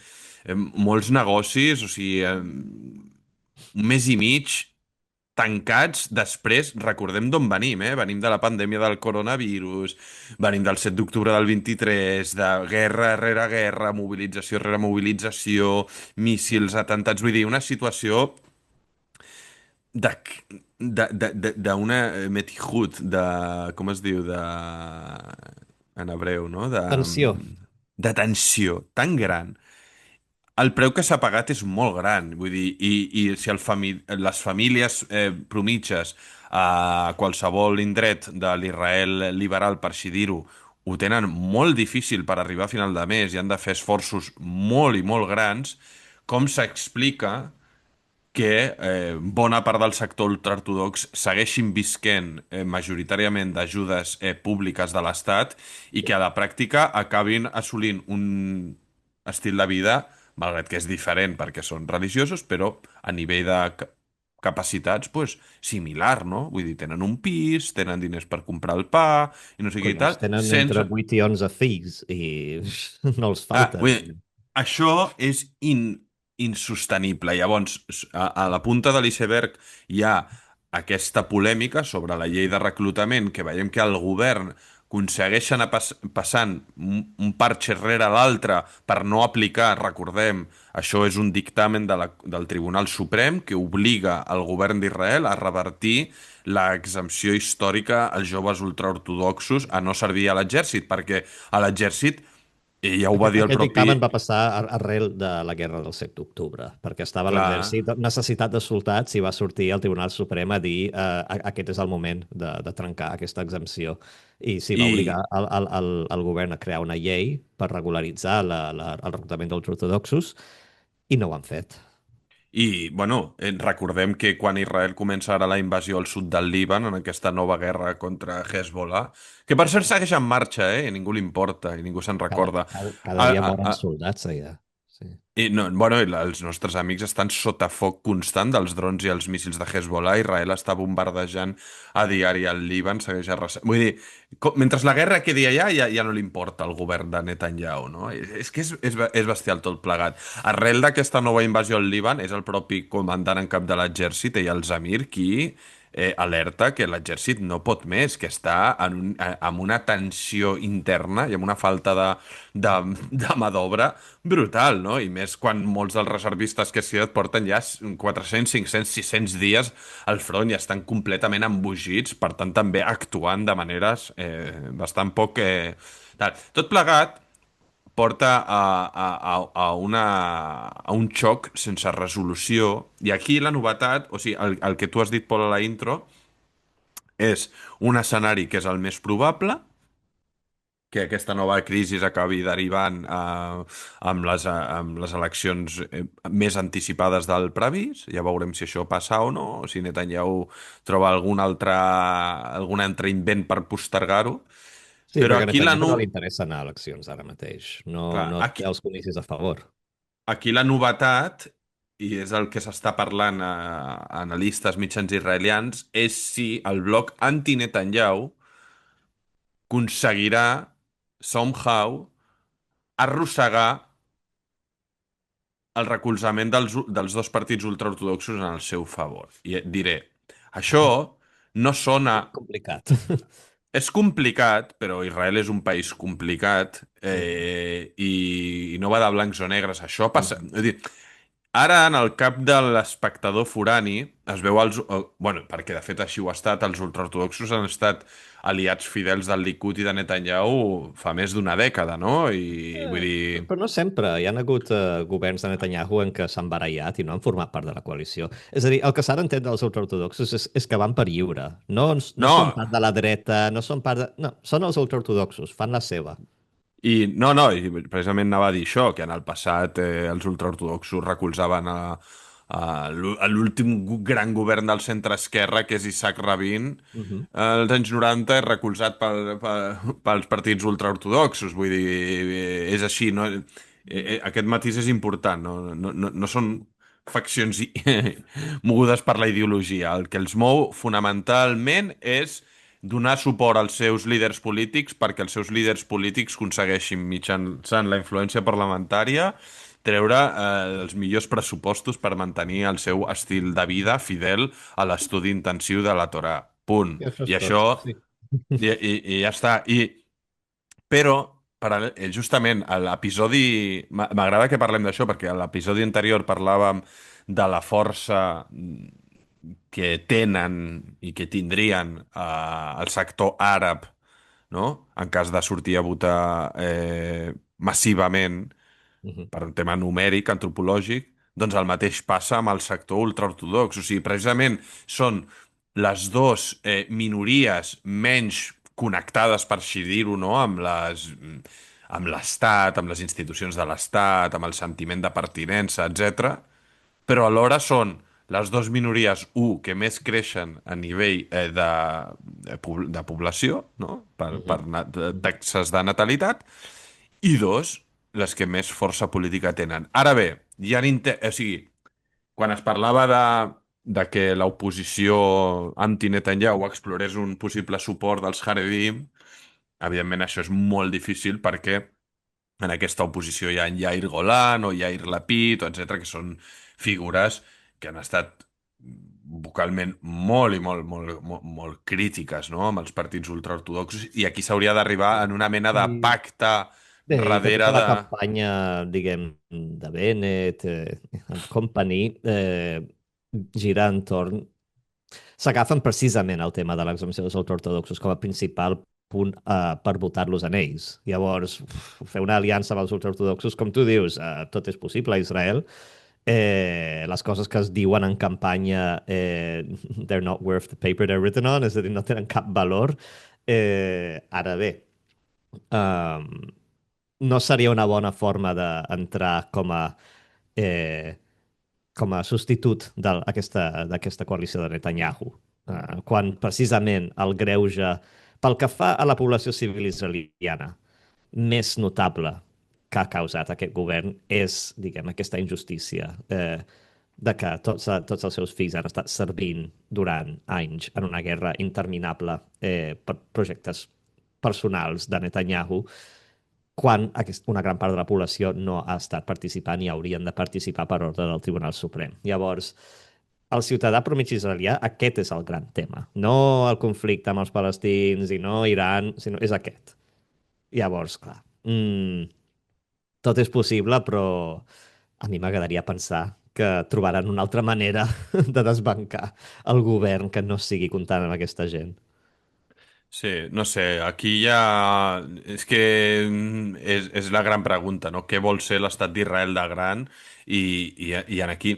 molts negocis, o sigui, un mes i mig tancats, després, recordem d'on venim, Venim de la pandèmia del coronavirus, venim del 7 d'octubre del 23, de guerra rere guerra, mobilització rere mobilització, míssils, atentats, vull dir, una situació de d'una metijut, com es diu, en hebreu, no? Tensió. De tensió tan gran. El preu que s'ha pagat és molt gran, vull dir, i si les famílies promitges a qualsevol indret de l'Israel liberal, per així dir-ho, ho tenen molt difícil per arribar a final de mes i han de fer esforços molt i molt grans, com s'explica que bona part del sector ultraortodox segueixin visquent majoritàriament d'ajudes públiques de l'Estat i que a la pràctica acabin assolint un estil de vida, malgrat que és diferent perquè són religiosos, però a nivell de capacitats, pues, similar, no? Vull dir, tenen un pis, tenen diners per comprar el pa, i no sé què i Collons, tal, tenen entre sense... 8 i 11 fills i no els Vull falta. dir, això és insostenible. Llavors, a la punta de l'iceberg hi ha aquesta polèmica sobre la llei de reclutament, que veiem que el govern aconsegueix anar passant un parxe rere l'altre per no aplicar, recordem, això és un dictamen del Tribunal Suprem que obliga el govern d'Israel a revertir l'exempció històrica als joves ultraortodoxos a no servir a l'exèrcit, perquè a l'exèrcit i ja ho va dir el Aquest propi... dictamen va passar arrel de la guerra del 7 d'octubre, perquè estava Clar, l'exèrcit necessitat de soldats i va sortir el Tribunal Suprem a dir aquest és el moment de trencar aquesta exempció. I sí, va obligar i, el govern a crear una llei per regularitzar el reclutament dels ortodoxos i no ho han fet. bueno, recordem que quan Israel comença ara la invasió al sud del Líban, en aquesta nova guerra contra Hezbollah, que per cert segueix en marxa, i a ningú li importa i ningú se'n Cada, recorda. cada A, dia a, moren a, soldats allà. Sí. I, no, bueno, i els nostres amics estan sota foc constant dels drons i els míssils de Hezbollah. Israel està bombardejant a diari el Líban, segueix arrasant. Vull dir, mentre la guerra quedi allà, ja no li importa al govern de Netanyahu, no? És que és bestial tot plegat. Arrel d'aquesta nova invasió al Líban, és el propi comandant en cap de l'exèrcit, i el Zamir, qui alerta que l'exèrcit no pot més, que està amb una tensió interna i amb una falta de, de mà d'obra brutal, no? I més quan molts dels reservistes que s'hi et porten ja 400, 500, 600 dies al front i estan completament embogits, per tant també actuant de maneres bastant poc... tal. Tot plegat porta a un xoc sense resolució, i aquí la novetat, o sigui, el que tu has dit, Pol, a la intro, és un escenari que és el més probable, que aquesta nova crisi acabi derivant amb les eleccions més anticipades del previst. Ja veurem si això passa o no, o si Netanyahu troba algun altre invent per postergar-ho. Sí, Però perquè a aquí la, Netanyahu no no... li interessa anar a eleccions ara mateix. No, Clar, no té els comicis a favor. aquí la novetat, i és el que s'està parlant a analistes mitjans israelians, és si el bloc anti-Netanyahu aconseguirà, somehow, arrossegar el recolzament dels dos partits ultraortodoxos en el seu favor. I diré, això no sona... Complicat. És complicat, però Israel és un país complicat, Mhm. i no va de blancs o negres. Això passa... Mhm. És a dir, ara, en el cap de l'espectador forani, es veu bueno, perquè de fet així ho ha estat, els ultraortodoxos han estat aliats fidels del Likud i de Netanyahu fa més d'una dècada, no? I vull dir... Però no sempre. Hi ha hagut governs de Netanyahu en què s'han barallat i no han format part de la coalició. És a dir, el que s'ha d'entendre dels ultraortodoxos és que van per lliure. No, no són No, part de la dreta, no són part de... No, són els ultraortodoxos, fan la seva. i precisament anava a dir això, que en el passat els ultraortodoxos recolzaven a l'últim gran govern del centre-esquerra, que és Isaac Rabin, Mhm. als anys 90, recolzat pels partits ultraortodoxos. Vull dir, és així, no? Aquest matís és important, no són faccions mogudes per la ideologia. El que els mou fonamentalment és donar suport als seus líders polítics perquè els seus líders polítics aconsegueixin, mitjançant la influència parlamentària, treure els millors pressupostos per mantenir el seu estil de vida fidel a l'estudi intensiu de la Torà. Punt. I això I és això... tot. Sí. I ja està. Però, justament, a l'episodi... M'agrada que parlem d'això, perquè a l'episodi anterior parlàvem de la força que tenen i que tindrien el sector àrab, no? En cas de sortir a votar massivament Mhm. per un tema numèric, antropològic, doncs el mateix passa amb el sector ultraortodox. O sigui, precisament són les dues minories menys connectades, per així dir-ho, no? Amb l'Estat, amb les institucions de l'Estat, amb el sentiment de pertinença, etc. Però alhora són les dues minories, que més creixen a nivell de població, no? Per Mhm. taxes de natalitat, i dos, les que més força política tenen. Ara bé, o sigui, quan es parlava de que l'oposició anti-Netanyahu explorés un possible suport dels Haredim, evidentment això és molt difícil perquè en aquesta oposició hi ha en Yair Golan o Yair Lapid, o etc, que són figures que han estat vocalment molt i molt, molt, molt, molt crítiques, no?, amb els partits ultraortodoxos, i aquí s'hauria d'arribar en una mena de I pacte bé, i que darrere tota la de... campanya, diguem, de Bennett and company gira entorn... S'agafen precisament el tema de l'exempció dels ultraortodoxos com a principal punt per votar-los en ells. Llavors, fer una aliança amb els ultraortodoxos, com tu dius, tot és possible a Israel. Les coses que es diuen en campanya they're not worth the paper they're written on, és a dir, no tenen cap valor. Ara bé, um, no seria una bona forma d'entrar eh, com a substitut d'aquesta coalició de Netanyahu, quan precisament el greuge, pel que fa a la població civil israeliana, més notable que ha causat aquest govern és, diguem, aquesta injustícia de que tots els seus fills han estat servint durant anys en una guerra interminable per projectes personals de Netanyahu, quan una gran part de la població no ha estat participant i haurien de participar per ordre del Tribunal Suprem. Llavors, el ciutadà promig israelià, aquest és el gran tema. No el conflicte amb els palestins i no Iran, sinó és aquest. Llavors, clar, tot és possible, però a mi m'agradaria pensar que trobaran una altra manera de desbancar el govern que no sigui comptant amb aquesta gent. Sí, no sé, aquí ja... És que és la gran pregunta, no? Què vol ser l'estat d'Israel de gran? I en aquí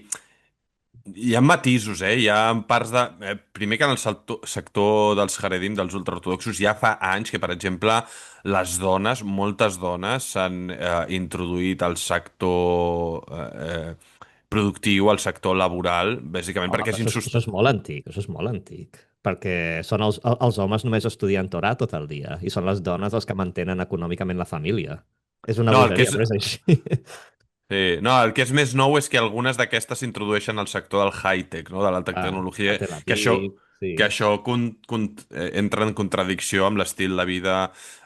hi ha matisos, eh? Hi ha parts de... primer que en el sector dels Haredim, dels ultraortodoxos, ja fa anys que, per exemple, les dones, moltes dones, s'han introduït al sector productiu, al sector laboral, bàsicament Home, perquè però és això és molt antic, això és molt antic. Perquè són els homes només estudien Torà tot el dia i són les dones els que mantenen econòmicament la família. És una No, el que bogeria, és... però és així. Sí, no, el que és més nou és que algunes d'aquestes s'introdueixen al sector del high-tech, no? De l'alta A tecnologia, Tel que això, Aviv, sí. que això entra en contradicció amb l'estil de vida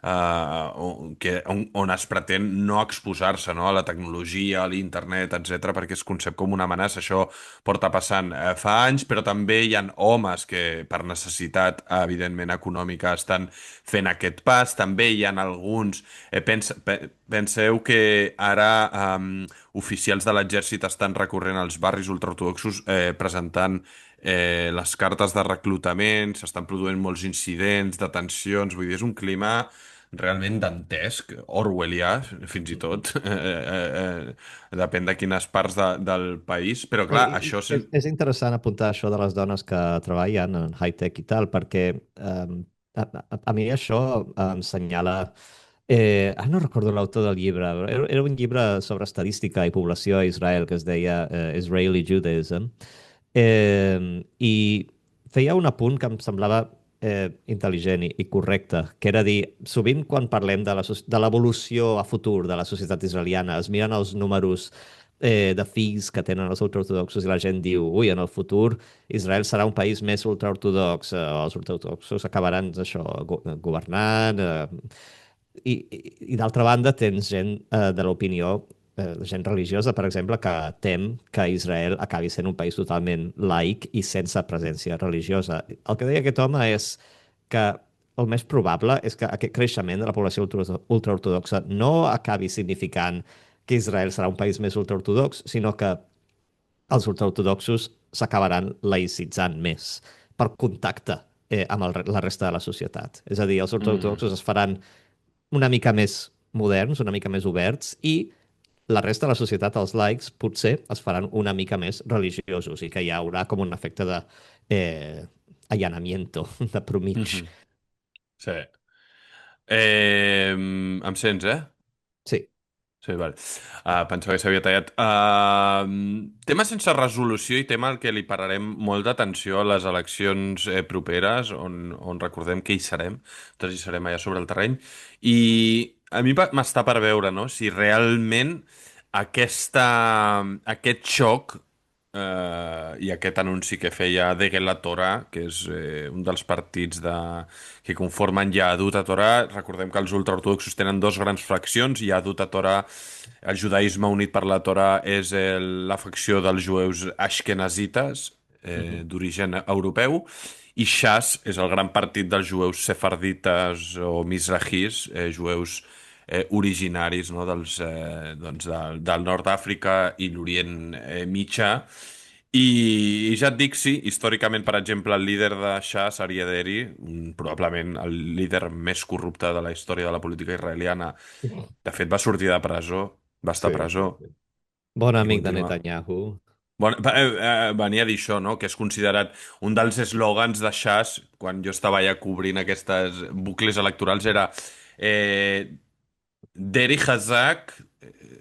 on es pretén no exposar-se, no? A la tecnologia, a l'internet, etc, perquè es concep com una amenaça. Això porta passant fa anys, però també hi ha homes que per necessitat, evidentment, econòmica estan fent aquest pas. També hi ha alguns... penseu que ara oficials de l'exèrcit estan recorrent als barris ultraortodoxos presentant les cartes de reclutament, s'estan produint molts incidents, detencions, vull dir, és un clima realment dantesc, orwellià, fins i tot, depèn de quines parts del país, però No, clar, això... és interessant apuntar això de les dones que treballen en high-tech i tal, perquè a mi això em senyala... no recordo l'autor del llibre, era un llibre sobre estadística i població a Israel que es deia Israeli Judaism, i feia un apunt que em semblava intel·ligent i correcte, que era dir, sovint quan parlem de l'evolució a futur de la societat israeliana, es miren els números de fills que tenen els ultraortodoxos i la gent diu, ui, en el futur Israel serà un país més ultraortodox, els ultraortodoxos acabaran això, governant, i d'altra banda tens gent de l'opinió, gent religiosa, per exemple, que tem que Israel acabi sent un país totalment laic i sense presència religiosa. El que deia aquest home és que el més probable és que aquest creixement de la població ultraortodoxa no acabi significant que Israel serà un país més ultraortodox, sinó que els ultraortodoxos s'acabaran laïcitzant més per contacte amb la resta de la societat. És a dir, els Mm. ultraortodoxos es faran una mica més moderns, una mica més oberts, i la resta de la societat, els laics, potser es faran una mica més religiosos i que hi haurà com un efecte de allanamiento, de promig. Mhm. Sí. Em sents, eh? Sí. Sí, vale. Pensava que s'havia tallat. Tema sense resolució i tema al que li pararem molt d'atenció a les eleccions properes, on recordem que hi serem, tots hi serem allà sobre el terreny, i a mi m'està per veure, no?, si realment aquest xoc i aquest anunci que feia Degel Torah, que és un dels partits que conformen Yahadut Torah. Recordem que els ultraortodoxos tenen dos grans fraccions. Yahadut Torah, el judaïsme unit per la Torah, és la facció dels jueus ashkenazites, Mhm. d'origen europeu, i Shas és el gran partit dels jueus sefardites o mizrahis, jueus originaris, no, doncs del nord d'Àfrica i l'Orient Mitjà. I ja et dic, sí, històricament, per exemple, el líder de Shas, Aryeh Deri, probablement el líder més corrupte de la història de la política israeliana, de fet va sortir de presó, va estar a Sí, presó sí, sí. Bon i amic de continua. Netanyahu. Bon, venia a dir això, no?, que és considerat un dels eslògans de Shas, quan jo estava allà cobrint aquestes bucles electorals, era eh, Deri Hazak,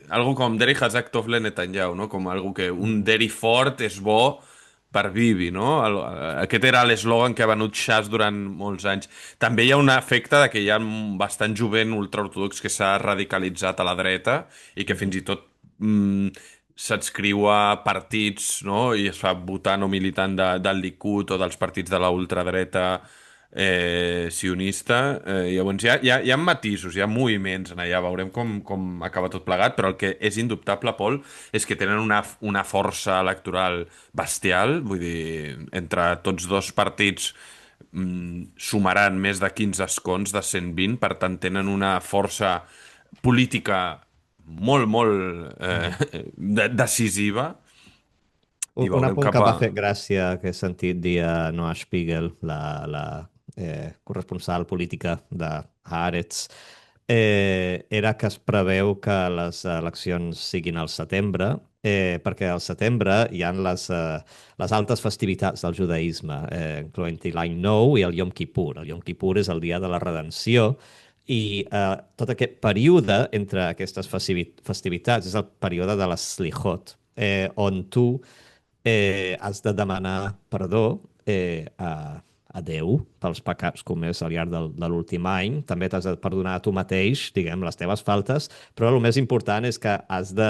algo com Deri Hazak Tov le Netanyahu, no? Com algo que un Deri fort és bo per Bibi, no? Aquest era l'eslògan que ha venut Shas durant molts anys. També hi ha un efecte de que hi ha bastant jovent ultraortodox que s'ha radicalitzat a la dreta i que fins i tot s'adscriu a partits, no? I es fa votant o militant del Likud o dels partits de la ultradreta sionista. Llavors hi ha matisos, hi ha moviments en allà, veurem com acaba tot plegat, però el que és indubtable, Pol, és que tenen una força electoral bestial, vull dir, entre tots dos partits sumaran més de 15 escons de 120, per tant tenen una força política molt, molt decisiva, i Un veurem apunt que cap a... m'ha fet gràcia que he sentit dir a Noah Spiegel, la corresponsal política de Haaretz, era que es preveu que les eleccions siguin al setembre, perquè al setembre hi han les altes festivitats del judaïsme, incloent-hi l'any nou i el Yom Kippur. El Yom Kippur és el dia de la redenció, i tot aquest període entre aquestes festivitats és el període de les Slichot, on tu has de demanar perdó a Déu pels pecats comès al llarg de l'últim any. També t'has de perdonar a tu mateix, diguem, les teves faltes, però el més important és que has de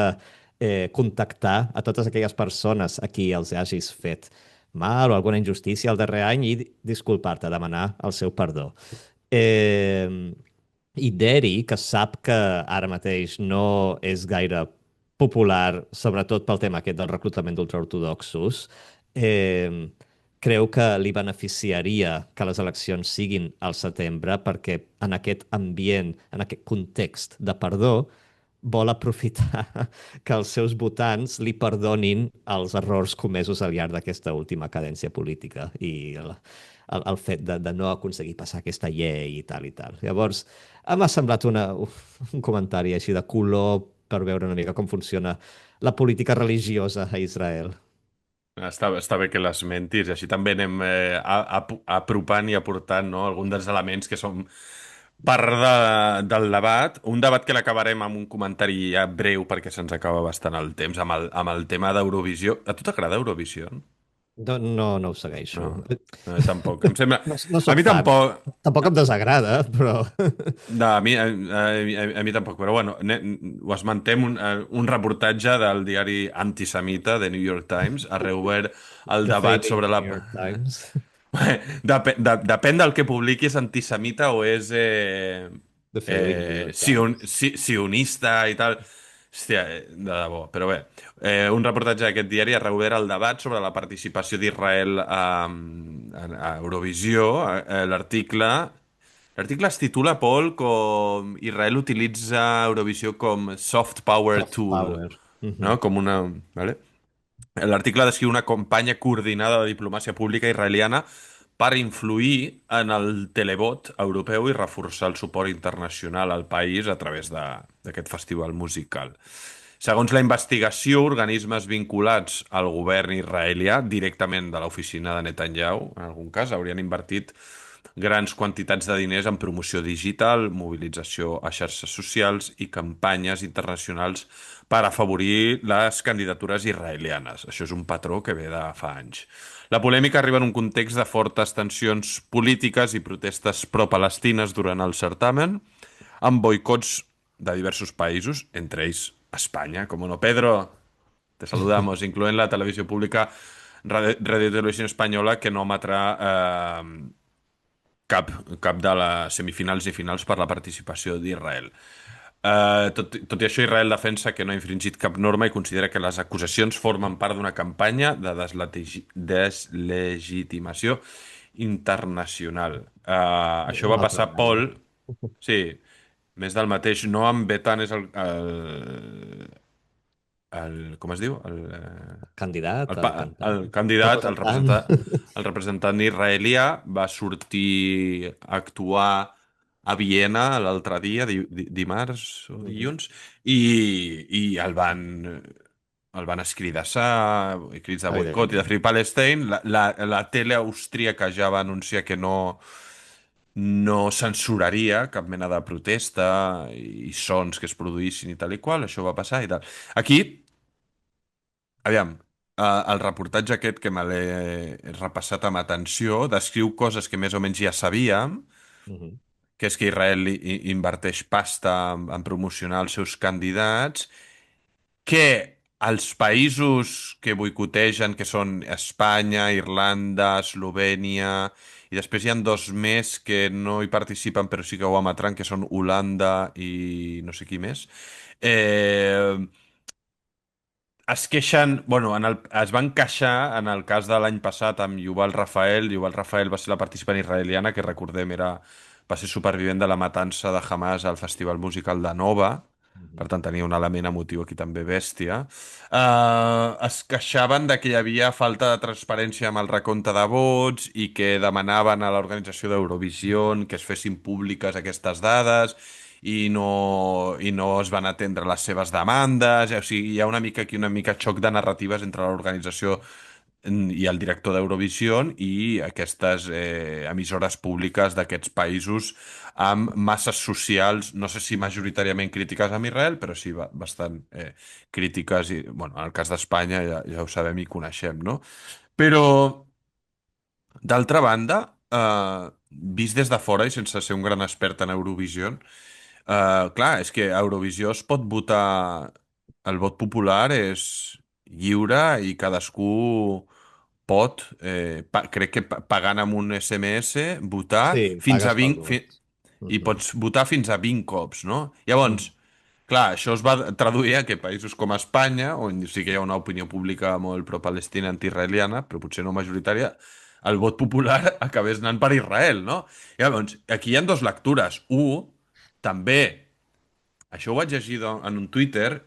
contactar a totes aquelles persones a qui els hagis fet mal o alguna injustícia el darrer any i disculpar-te, demanar el seu perdó. Eh, i Derry, que sap que ara mateix no és gaire popular, sobretot pel tema aquest del reclutament d'ultraortodoxos, creu que li beneficiaria que les eleccions siguin al setembre perquè en aquest ambient, en aquest context de perdó, vol aprofitar que els seus votants li perdonin els errors comesos al llarg d'aquesta última cadència política i el fet de no aconseguir passar aquesta llei i tal i tal. Llavors, m'ha semblat un comentari així de color per veure una mica com funciona la política religiosa a Israel. Està bé que l'esmentis, i així també anem apropant i aportant, no, algun dels elements que són part del debat. Un debat que l'acabarem amb un comentari ja breu perquè se'ns acaba bastant el temps, amb el tema d'Eurovisió. A tu t'agrada Eurovisió? No, no, no ho segueixo. No, tampoc. Em sembla... No, no A soc mi fan. tampoc... Tampoc em desagrada, però... No, a mi tampoc, però bueno, ho esmentem un reportatge del diari antisemita The New York Times. Ha reobert el The debat Failing sobre la... New York Times. Depèn del que publiqui, és antisemita o és The Failing New York Times. sionista i tal. Hòstia, de debò. Però bé, un reportatge d'aquest diari ha reobert el debat sobre la participació d'Israel a Eurovisió. L'article es titula, Paul, com Israel utilitza Eurovisió com soft power Soft tool, power. no? Mhm. Com una... Vale? L'article descriu una campanya coordinada de diplomàcia pública israeliana per influir en el televot europeu i reforçar el suport internacional al país a través d'aquest festival musical. Segons la investigació, organismes vinculats al govern israelià, directament de l'oficina de Netanyahu, en algun cas, haurien invertit grans quantitats de diners en promoció digital, mobilització a xarxes socials i campanyes internacionals per afavorir les candidatures israelianes. Això és un patró que ve de fa anys. La polèmica arriba en un context de fortes tensions polítiques i protestes pro-palestines durant el certamen, amb boicots de diversos països, entre ells Espanya. Com no, Pedro, te saludamos, incloent la televisió pública Radio Televisión Espanyola, que no emetrà cap de les semifinals i finals per la participació d'Israel. Tot i això, Israel defensa que no ha infringit cap norma i considera que les acusacions formen part d'una campanya de deslegitimació internacional. Això Un va altre passar, drama. Pol, sí, més del mateix. Noam Betan és com es diu? Candidat, El, el pa- el cantant, candidat, representant. el representant israelià, va sortir a actuar a Viena l'altre dia, dimarts o Mhm. dilluns, i el van escridassar, crits de Ai, Déu boicot i de meu. Free Palestine. La tele austríaca ja va anunciar que no censuraria cap mena de protesta i sons que es produïssin i tal i qual. Això va passar i tal. Aquí, aviam, el reportatge aquest que me l'he repassat amb atenció descriu coses que més o menys ja sabíem, Mhm. que és que Israel inverteix pasta en promocionar els seus candidats, que els països que boicotegen, que són Espanya, Irlanda, Eslovènia, i després hi han dos més que no hi participen però sí que ho emetran, que són Holanda i no sé qui més, eh, es queixen, bueno, es van queixar en el cas de l'any passat amb Yuval Rafael. Yuval Rafael va ser la participant israeliana que recordem va ser supervivent de la matança de Hamas al Festival Musical de Nova. Per Mhm. tant, tenia un element emotiu aquí també bèstia. Es queixaven de que hi havia falta de transparència amb el recompte de vots i que demanaven a l'organització d'Eurovision que es fessin públiques aquestes dades i no es van atendre les seves demandes. O sigui, hi ha una mica aquí una mica xoc de narratives entre l'organització i el director d'Eurovision i aquestes emissores públiques d'aquests països amb masses socials, no sé si majoritàriament crítiques amb Israel, però sí bastant crítiques, i bueno, en el cas d'Espanya ja ho sabem i coneixem, no? Però, d'altra banda, vist des de fora i sense ser un gran expert en Eurovision, clar, és que a Eurovisió es pot votar, el vot popular és lliure i cadascú pot, crec que pagant amb un SMS, votar Sí, fins a pagues pel 20, vot. i Mhm. pots votar fins a 20 cops, no? Llavors, Mhm. clar, això es va traduir a que països com Espanya, on sí que hi ha una opinió pública molt pro-palestina, anti-israeliana, però potser no majoritària, el vot popular acabés anant per Israel, no? Llavors, aquí hi ha dues lectures. Un, també, això ho vaig llegir en un Twitter,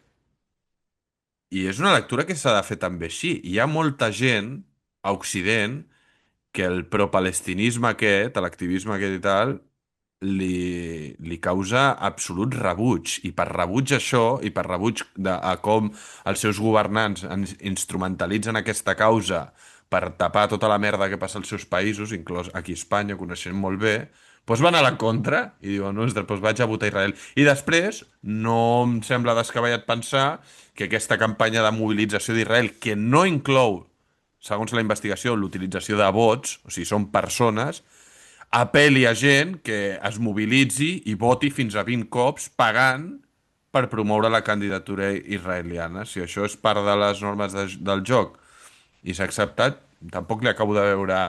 i és una lectura que s'ha de fer també així. Hi ha molta gent a Occident que el pro-palestinisme aquest, l'activisme aquest i tal, li causa absolut rebuig. I per rebuig això, i per rebuig a com els seus governants instrumentalitzen aquesta causa per tapar tota la merda que passa als seus països, inclòs aquí a Espanya, coneixent molt bé, doncs van a la contra i diuen, no, doncs vaig a votar a Israel. I després, no em sembla descabellat pensar que aquesta campanya de mobilització d'Israel, que no inclou, segons la investigació, l'utilització de bots, o sigui, són persones, apel·li a gent que es mobilitzi i voti fins a 20 cops pagant per promoure la candidatura israeliana. Si això és part de les normes del joc i s'ha acceptat, tampoc li acabo de veure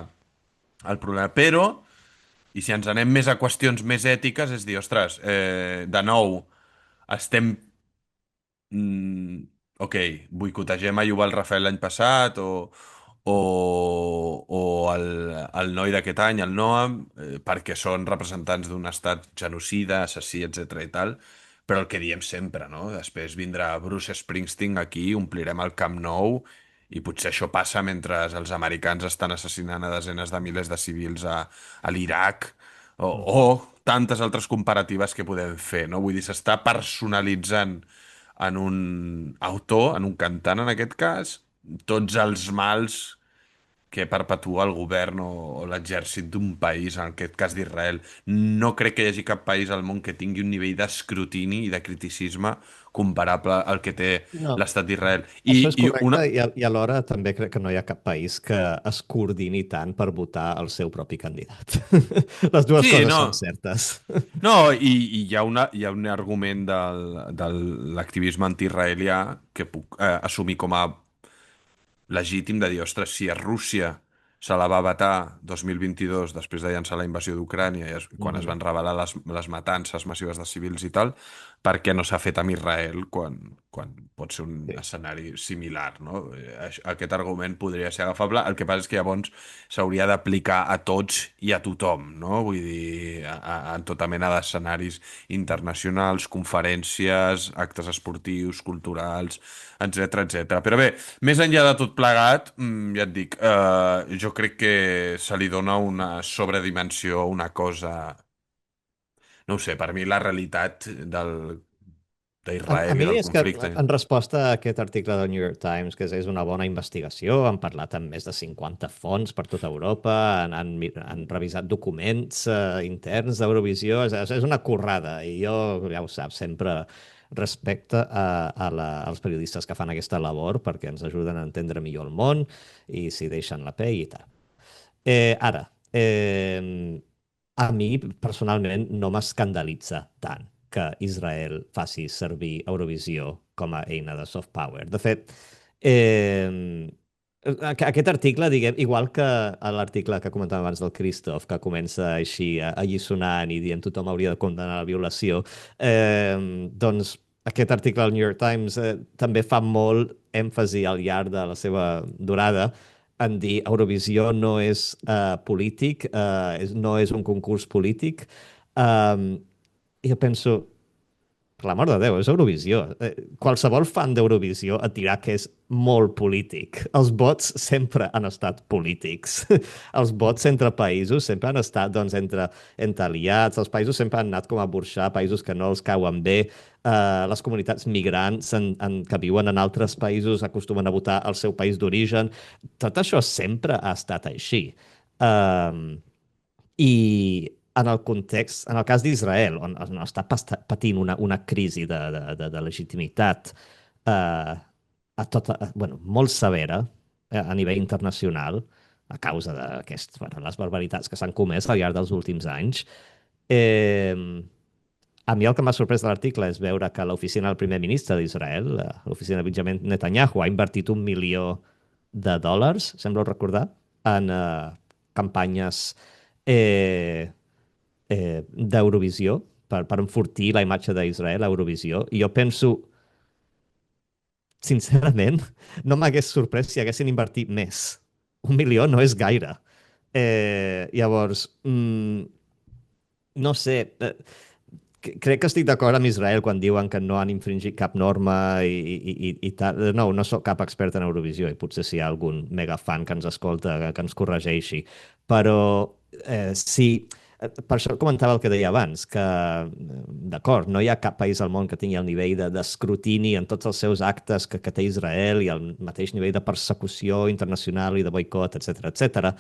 el problema. Però, i si ens anem més a qüestions més ètiques, és dir, ostres, de nou, estem ok, boicotegem a Yuval Rafael l'any passat o el noi d'aquest any, el Noam, perquè són representants d'un estat genocida, assassí, etc i tal, però el que diem sempre, no? Després vindrà Bruce Springsteen aquí, omplirem el Camp Nou i potser això passa mentre els americans estan assassinant a desenes de milers de civils a l'Iraq o Mhm. tantes altres comparatives que podem fer, no? Vull dir, s'està personalitzant en un autor, en un cantant en aquest cas, tots els mals que perpetua el govern o l'exèrcit d'un país, en aquest cas d'Israel. No crec que hi hagi cap país al món que tingui un nivell d'escrutini i de criticisme comparable al que té No, l'estat d'Israel. això és I una... correcte i alhora també crec que no hi ha cap país que es coordini tant per votar el seu propi candidat. Les dues Sí, coses són no. certes. No, i hi ha un argument de l'activisme antiisraelià que puc assumir com a legítim de dir, ostres, si a Rússia se la va vetar 2022 després de llançar la invasió d'Ucrània i quan es Mhm. van revelar les matances massives de civils i tal, per què no s'ha fet amb Israel quan pot ser un Sí. escenari similar, no? Aquest argument podria ser agafable, el que passa és que llavors s'hauria d'aplicar a tots i a tothom, no? Vull dir, en tota mena d'escenaris internacionals, conferències, actes esportius, culturals, etc etc. Però bé, més enllà de tot plegat, ja et dic, jo crec que se li dona una sobredimensió a una cosa... No ho sé, per mi la realitat A d'Israel i mi del és que conflicte... en resposta a aquest article del New York Times, que és una bona investigació, han parlat amb més de 50 fonts per tota Europa, han revisat documents interns d'Eurovisió, és una currada i jo, ja ho saps, sempre respecte als periodistes que fan aquesta labor perquè ens ajuden a entendre millor el món i s'hi deixen la pell i tal. Ara, a mi personalment no m'escandalitza tant que Israel faci servir Eurovisió com a eina de soft power. De fet, aquest article, diguem, igual que l'article que comentàvem abans del Christoph, que comença així allisonant i dient tothom hauria de condenar la violació, doncs aquest article al New York Times també fa molt èmfasi al llarg de la seva durada en dir Eurovisió no és polític, no és un concurs polític. Jo penso, per l'amor de Déu, és Eurovisió. Qualsevol fan d'Eurovisió et dirà que és molt polític. Els vots sempre han estat polítics. Els vots entre països sempre han estat doncs, entre aliats. Els països sempre han anat com a burxar, països que no els cauen bé. Les comunitats migrants que viuen en altres països acostumen a votar al seu país d'origen. Tot això sempre ha estat així. I en el context, en el cas d'Israel, on està patint una crisi de legitimitat bueno, molt severa a nivell internacional, a causa bueno, les barbaritats que s'han comès al llarg dels últims anys, eh, a mi el que m'ha sorprès de l'article és veure que l'oficina del primer ministre d'Israel, l'oficina de Benjamin Netanyahu, ha invertit $1 milió, sembla recordar, en campanyes d'Eurovisió per enfortir la imatge d'Israel a Eurovisió. I jo penso, sincerament, no m'hagués sorprès si haguessin invertit més. 1 milió no és gaire. Llavors, no sé, crec que estic d'acord amb Israel quan diuen que no han infringit cap norma i tal. No, no sóc cap expert en Eurovisió i potser si hi ha algun megafan que ens escolta que ens corregeixi. Però sí, per això comentava el que deia abans, que, d'acord, no hi ha cap país al món que tingui el nivell d'escrutini en tots els seus actes que té Israel i el mateix nivell de persecució internacional i de boicot, etc.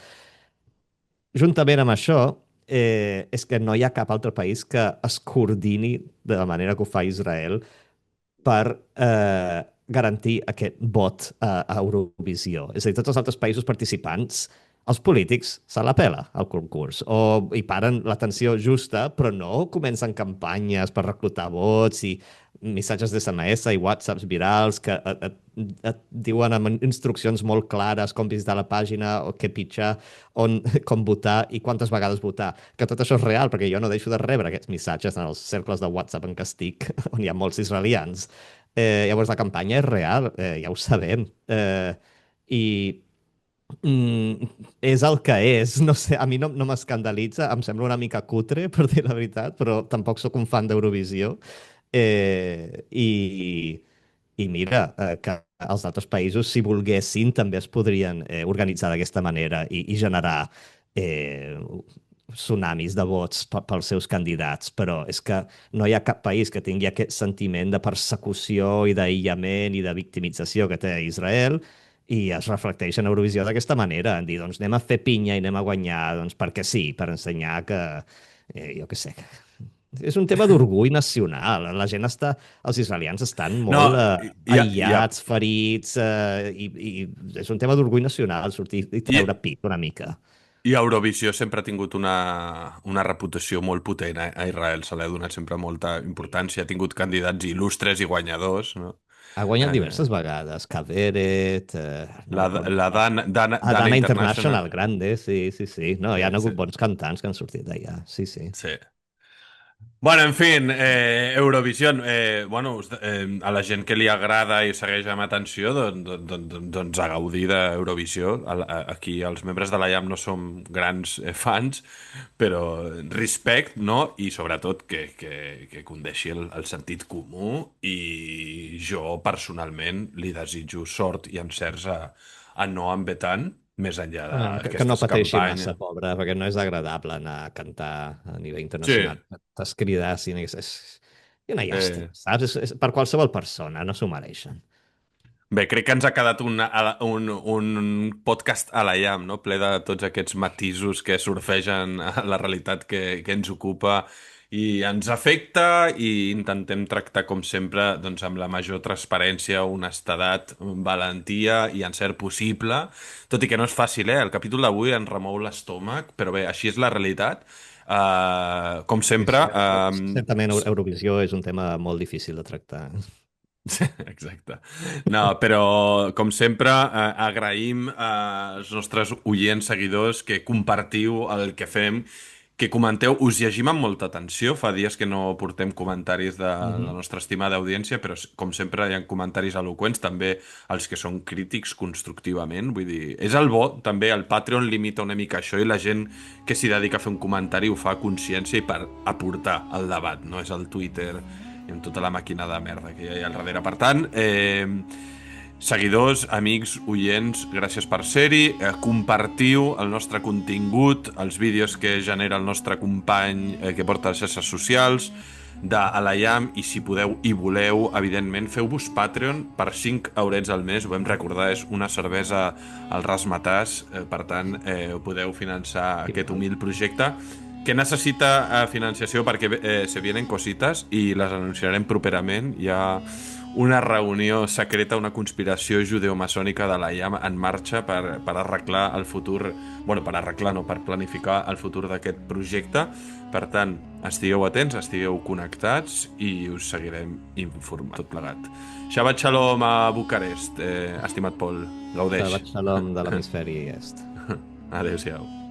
Juntament amb això, és que no hi ha cap altre país que es coordini de la manera que ho fa Israel per garantir aquest vot a Eurovisió. És a dir, tots els altres països participants, els polítics se la pela al concurs, o hi paren l'atenció justa, però no comencen campanyes per reclutar vots i missatges de SMS i WhatsApps virals que et diuen amb instruccions molt clares com visitar la pàgina, o què pitjar, com votar i quantes vegades votar. Que tot això és real, perquè jo no deixo de rebre aquests missatges en els cercles de WhatsApp en què estic, on hi ha molts israelians. Llavors la campanya és real, ja ho sabem. I és el que és. No sé, a mi no m'escandalitza, em sembla una mica cutre, per dir la veritat, però tampoc sóc un fan d'Eurovisió. I mira, que els altres països, si volguessin, també es podrien organitzar d'aquesta manera i generar tsunamis de vots pels seus candidats, però és que no hi ha cap país que tingui aquest sentiment de persecució i d'aïllament i de victimització que té Israel i es reflecteix en Eurovisió d'aquesta manera, en dir, doncs anem a fer pinya i anem a guanyar, doncs perquè sí, per ensenyar que, jo què sé, és un tema d'orgull nacional. La gent està... Els israelians estan No, molt hi ha, aïllats, ferits, i és un tema d'orgull nacional sortir i hi, treure pit una mica. i Eurovisió sempre ha tingut una reputació molt potent a Israel, se li ha donat sempre molta importància, ha tingut candidats il·lustres i guanyadors, no? Ha guanyat Eh, diverses vegades. Kaveret, no recordo. la Dana Dana International, International, grande, sí, sí, sí. No, hi ha sí, hagut bons cantants que han sortit d'allà, sí, sí. sí. Bueno, en fin, Eurovision, bueno, a la gent que li agrada i segueix amb atenció, doncs a gaudir d'Eurovisió. Aquí els membres de la IAM no som grans fans, però respect, no? I sobretot que condeixi el sentit comú i jo personalment li desitjo sort i encerts a Noam Betan, més enllà Que no d'aquestes pateixi campanyes. massa, pobre, perquè no és agradable anar a cantar a nivell Sí, internacional. T'has cridat i i una llàstima, eh, saps? Per qualsevol persona, no s'ho mereixen. bé, crec que ens ha quedat un podcast a la llam, no? Ple de tots aquests matisos que surfegen a la realitat que ens ocupa i ens afecta i intentem tractar, com sempre, doncs, amb la major transparència, honestedat, valentia i encert possible, tot i que no és fàcil, eh? El capítol d'avui ens remou l'estómac, però bé, així és la realitat. Com Sí, sempre... sí, certament Eurovisió és un tema molt difícil de tractar. Exacte. No, però, com sempre, agraïm als nostres oients, seguidors, que compartiu el que fem, que comenteu, us llegim amb molta atenció. Fa dies que no portem comentaris de la Mhm. nostra estimada audiència, però, com sempre, hi ha comentaris eloqüents, també els que són crítics constructivament. Vull dir, és el bo, també, el Patreon limita una mica això i la gent que s'hi dedica a fer un comentari ho fa a consciència i per aportar al debat, no és el Twitter i amb tota la màquina de merda que hi ha al darrere. Per tant, seguidors, amics, oients, gràcies per ser-hi. Compartiu el nostre contingut, els vídeos que genera el nostre company que porta les xarxes socials de Alayam, i si podeu i voleu, evidentment, feu-vos Patreon per 5 eurets al mes. Ho vam recordar, és una cervesa al rasmatàs, per tant, ho podeu finançar aquest humil projecte que necessita financiació perquè se vienen cosites i les anunciarem properament. Hi ha una reunió secreta, una conspiració judeomaçònica de la IAM en marxa per arreglar el futur, bueno, per arreglar, no, per planificar el futur d'aquest projecte. Per tant, estigueu atents, estigueu connectats i us seguirem informant tot plegat. Shabbat shalom a Bucarest, estimat Pol. Gaudeix. Shabbat shalom de l'hemisferi est. Adéu-siau.